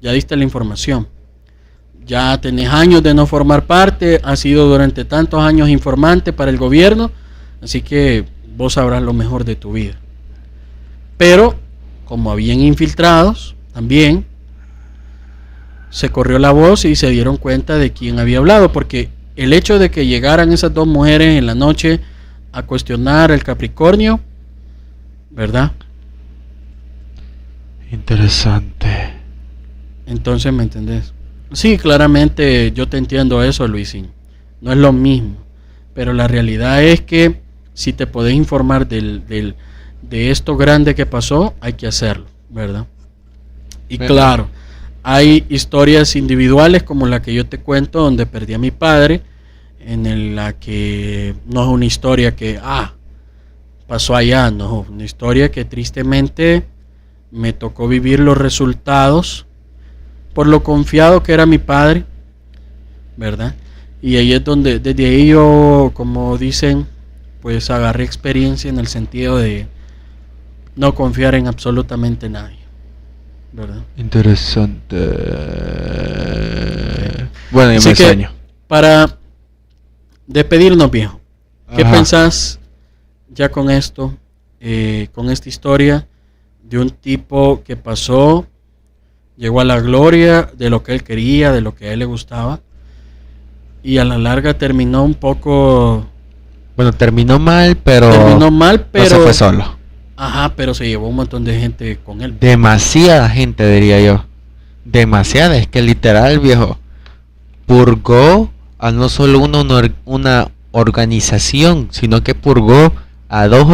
[SPEAKER 1] ya diste la información, ya tenés años de no formar parte, has sido durante tantos años informante para el gobierno, así que vos sabrás lo mejor de tu vida. Pero como habían infiltrados también, se corrió la voz y se dieron cuenta de quién había hablado, porque el hecho de que llegaran esas dos mujeres en la noche a cuestionar el Capricornio, ¿verdad?
[SPEAKER 2] Interesante.
[SPEAKER 1] Entonces, ¿me entendés? Sí, claramente yo te entiendo eso, Luisín. No es lo mismo. Pero la realidad es que si te podés informar de esto grande que pasó, hay que hacerlo, ¿verdad? Y
[SPEAKER 2] Bueno.
[SPEAKER 1] claro, hay historias individuales como la que yo te cuento, donde perdí a mi padre, en la que no es una historia que, pasó allá, no, una historia que tristemente me tocó vivir los resultados por lo confiado que era mi padre, ¿verdad? Y ahí es donde, desde ahí yo, como dicen, pues agarré experiencia en el sentido de no confiar en absolutamente nadie, ¿verdad?
[SPEAKER 2] Interesante. Bueno, yo
[SPEAKER 1] Así
[SPEAKER 2] me
[SPEAKER 1] que,
[SPEAKER 2] sueño.
[SPEAKER 1] para despedirnos, viejo, ¿qué
[SPEAKER 2] Ajá.
[SPEAKER 1] pensás ya con esto, con esta historia de un tipo que pasó, llegó a la gloria de lo que él quería, de lo que a él le gustaba, y a la larga terminó un poco,
[SPEAKER 2] Bueno, terminó mal, pero
[SPEAKER 1] terminó mal,
[SPEAKER 2] no
[SPEAKER 1] pero,
[SPEAKER 2] se fue solo.
[SPEAKER 1] ajá, pero se llevó un montón de gente con él.
[SPEAKER 2] Demasiada gente, diría yo. Demasiada, es que literal, viejo, purgó a no solo una organización, sino que purgó a dos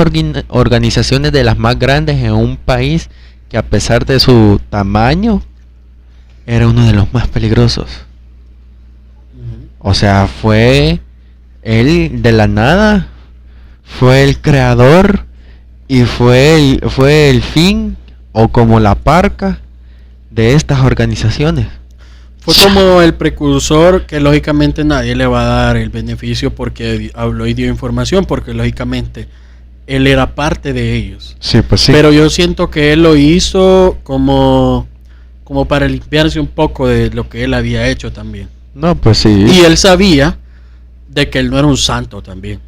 [SPEAKER 2] organizaciones de las más grandes en un país que, a pesar de su tamaño, era uno de los más peligrosos.
[SPEAKER 1] Ujú.
[SPEAKER 2] O sea, fue él de la nada, fue el creador y fue el fin, o como la parca, de estas organizaciones.
[SPEAKER 1] Fue como el precursor que lógicamente nadie le va a dar el beneficio porque habló y dio información, porque lógicamente él era parte de ellos.
[SPEAKER 2] Sí, pues
[SPEAKER 1] Pero yo siento que él lo hizo como para limpiarse un poco de lo que él había hecho también.
[SPEAKER 2] No, pues sí.
[SPEAKER 1] Y él sabía de que él no era un santo también.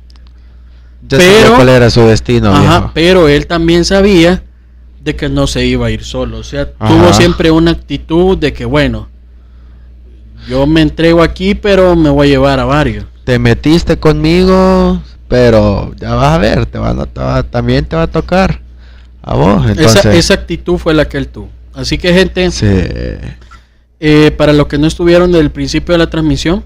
[SPEAKER 2] Ya sabía
[SPEAKER 1] pero-
[SPEAKER 2] cuál era su destino,
[SPEAKER 1] Ajá,
[SPEAKER 2] viejo.
[SPEAKER 1] pero él también sabía de que no se iba a ir solo. O sea,
[SPEAKER 2] Ajá.
[SPEAKER 1] tuvo siempre una actitud de que, bueno, yo me entrego aquí, pero me voy a llevar a varios.
[SPEAKER 2] Te metiste conmigo, pero ya vas a ver, también te va a tocar a vos. Entonces,
[SPEAKER 1] Esa actitud fue la que él tuvo. Así que, gente,
[SPEAKER 2] sí.
[SPEAKER 1] para los que no estuvieron del principio de la transmisión,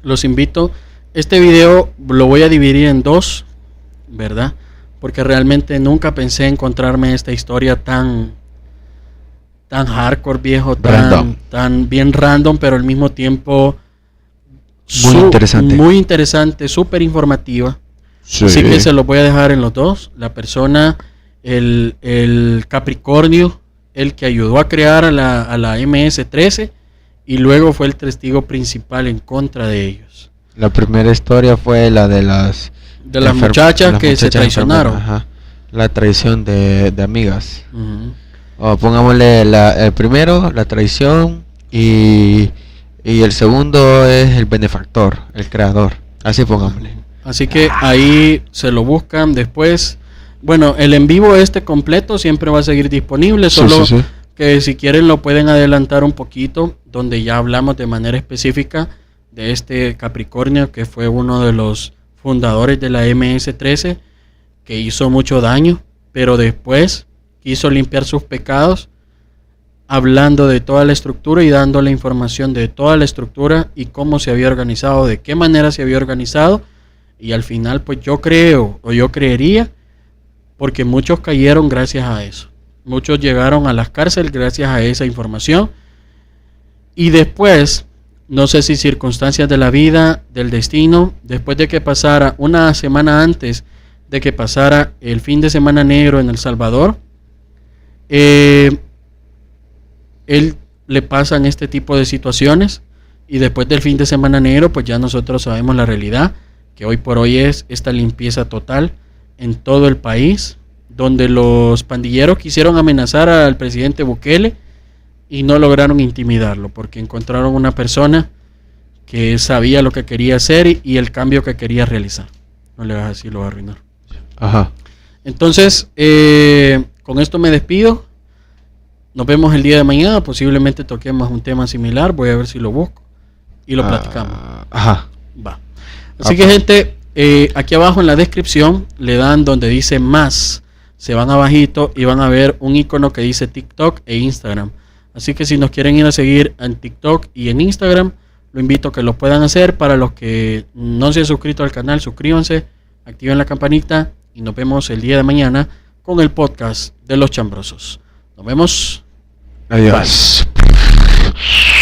[SPEAKER 1] los invito. Este video lo voy a dividir en dos, ¿verdad? Porque realmente nunca pensé encontrarme esta historia tan hardcore, viejo,
[SPEAKER 2] Random.
[SPEAKER 1] tan bien random, pero al mismo tiempo
[SPEAKER 2] Interesante.
[SPEAKER 1] muy interesante, súper informativa.
[SPEAKER 2] Sí.
[SPEAKER 1] Así que se los voy a dejar en los dos. La persona, el Capricornio, el que ayudó a crear a la MS-13, y luego fue el testigo principal en contra de ellos.
[SPEAKER 2] La primera historia fue la de las
[SPEAKER 1] Muchachas
[SPEAKER 2] las
[SPEAKER 1] que se
[SPEAKER 2] muchachas
[SPEAKER 1] traicionaron.
[SPEAKER 2] enfermeras, ajá. La traición de amigas.
[SPEAKER 1] Ujú.
[SPEAKER 2] O pongámosle el primero, la traición, y el segundo es el benefactor, el creador. Así pongámosle.
[SPEAKER 1] Así que ahí se lo buscan después. Bueno, el en vivo este completo siempre va a seguir disponible, solo
[SPEAKER 2] Sí.
[SPEAKER 1] que si quieren lo pueden adelantar un poquito, donde ya hablamos de manera específica de este Capricornio, que fue uno de los fundadores de la MS-13, que hizo mucho daño, pero después quiso limpiar sus pecados, hablando de toda la estructura y dando la información de toda la estructura y cómo se había organizado, de qué manera se había organizado, y al final pues yo creo, o yo creería, porque muchos cayeron gracias a eso. Muchos llegaron a las cárceles gracias a esa información. Y después, no sé si circunstancias de la vida, del destino, después de que pasara una semana antes de que pasara el fin de semana negro en El Salvador, él le pasan este tipo de situaciones. Y después del fin de semana negro, pues ya nosotros sabemos la realidad, que hoy por hoy es esta limpieza total en todo el país, donde los pandilleros quisieron amenazar al presidente Bukele y no lograron intimidarlo porque encontraron una persona que sabía lo que quería hacer y el cambio que quería realizar. No le vas a decir, lo va a arruinar.
[SPEAKER 2] Ajá.
[SPEAKER 1] Entonces, con esto me despido. Nos vemos el día de mañana. Posiblemente toquemos un tema similar. Voy a ver si lo busco y lo platicamos.
[SPEAKER 2] Ajá.
[SPEAKER 1] Va. Así que, gente, aquí abajo en la descripción le dan donde dice más. Se van abajito y van a ver un icono que dice TikTok e Instagram. Así que si nos quieren ir a seguir en TikTok y en Instagram, lo invito a que lo puedan hacer. Para los que no se han suscrito al canal, suscríbanse, activen la campanita y nos vemos el día de mañana con el podcast de Los Chambrosos. Nos vemos.
[SPEAKER 2] Adiós. Bye.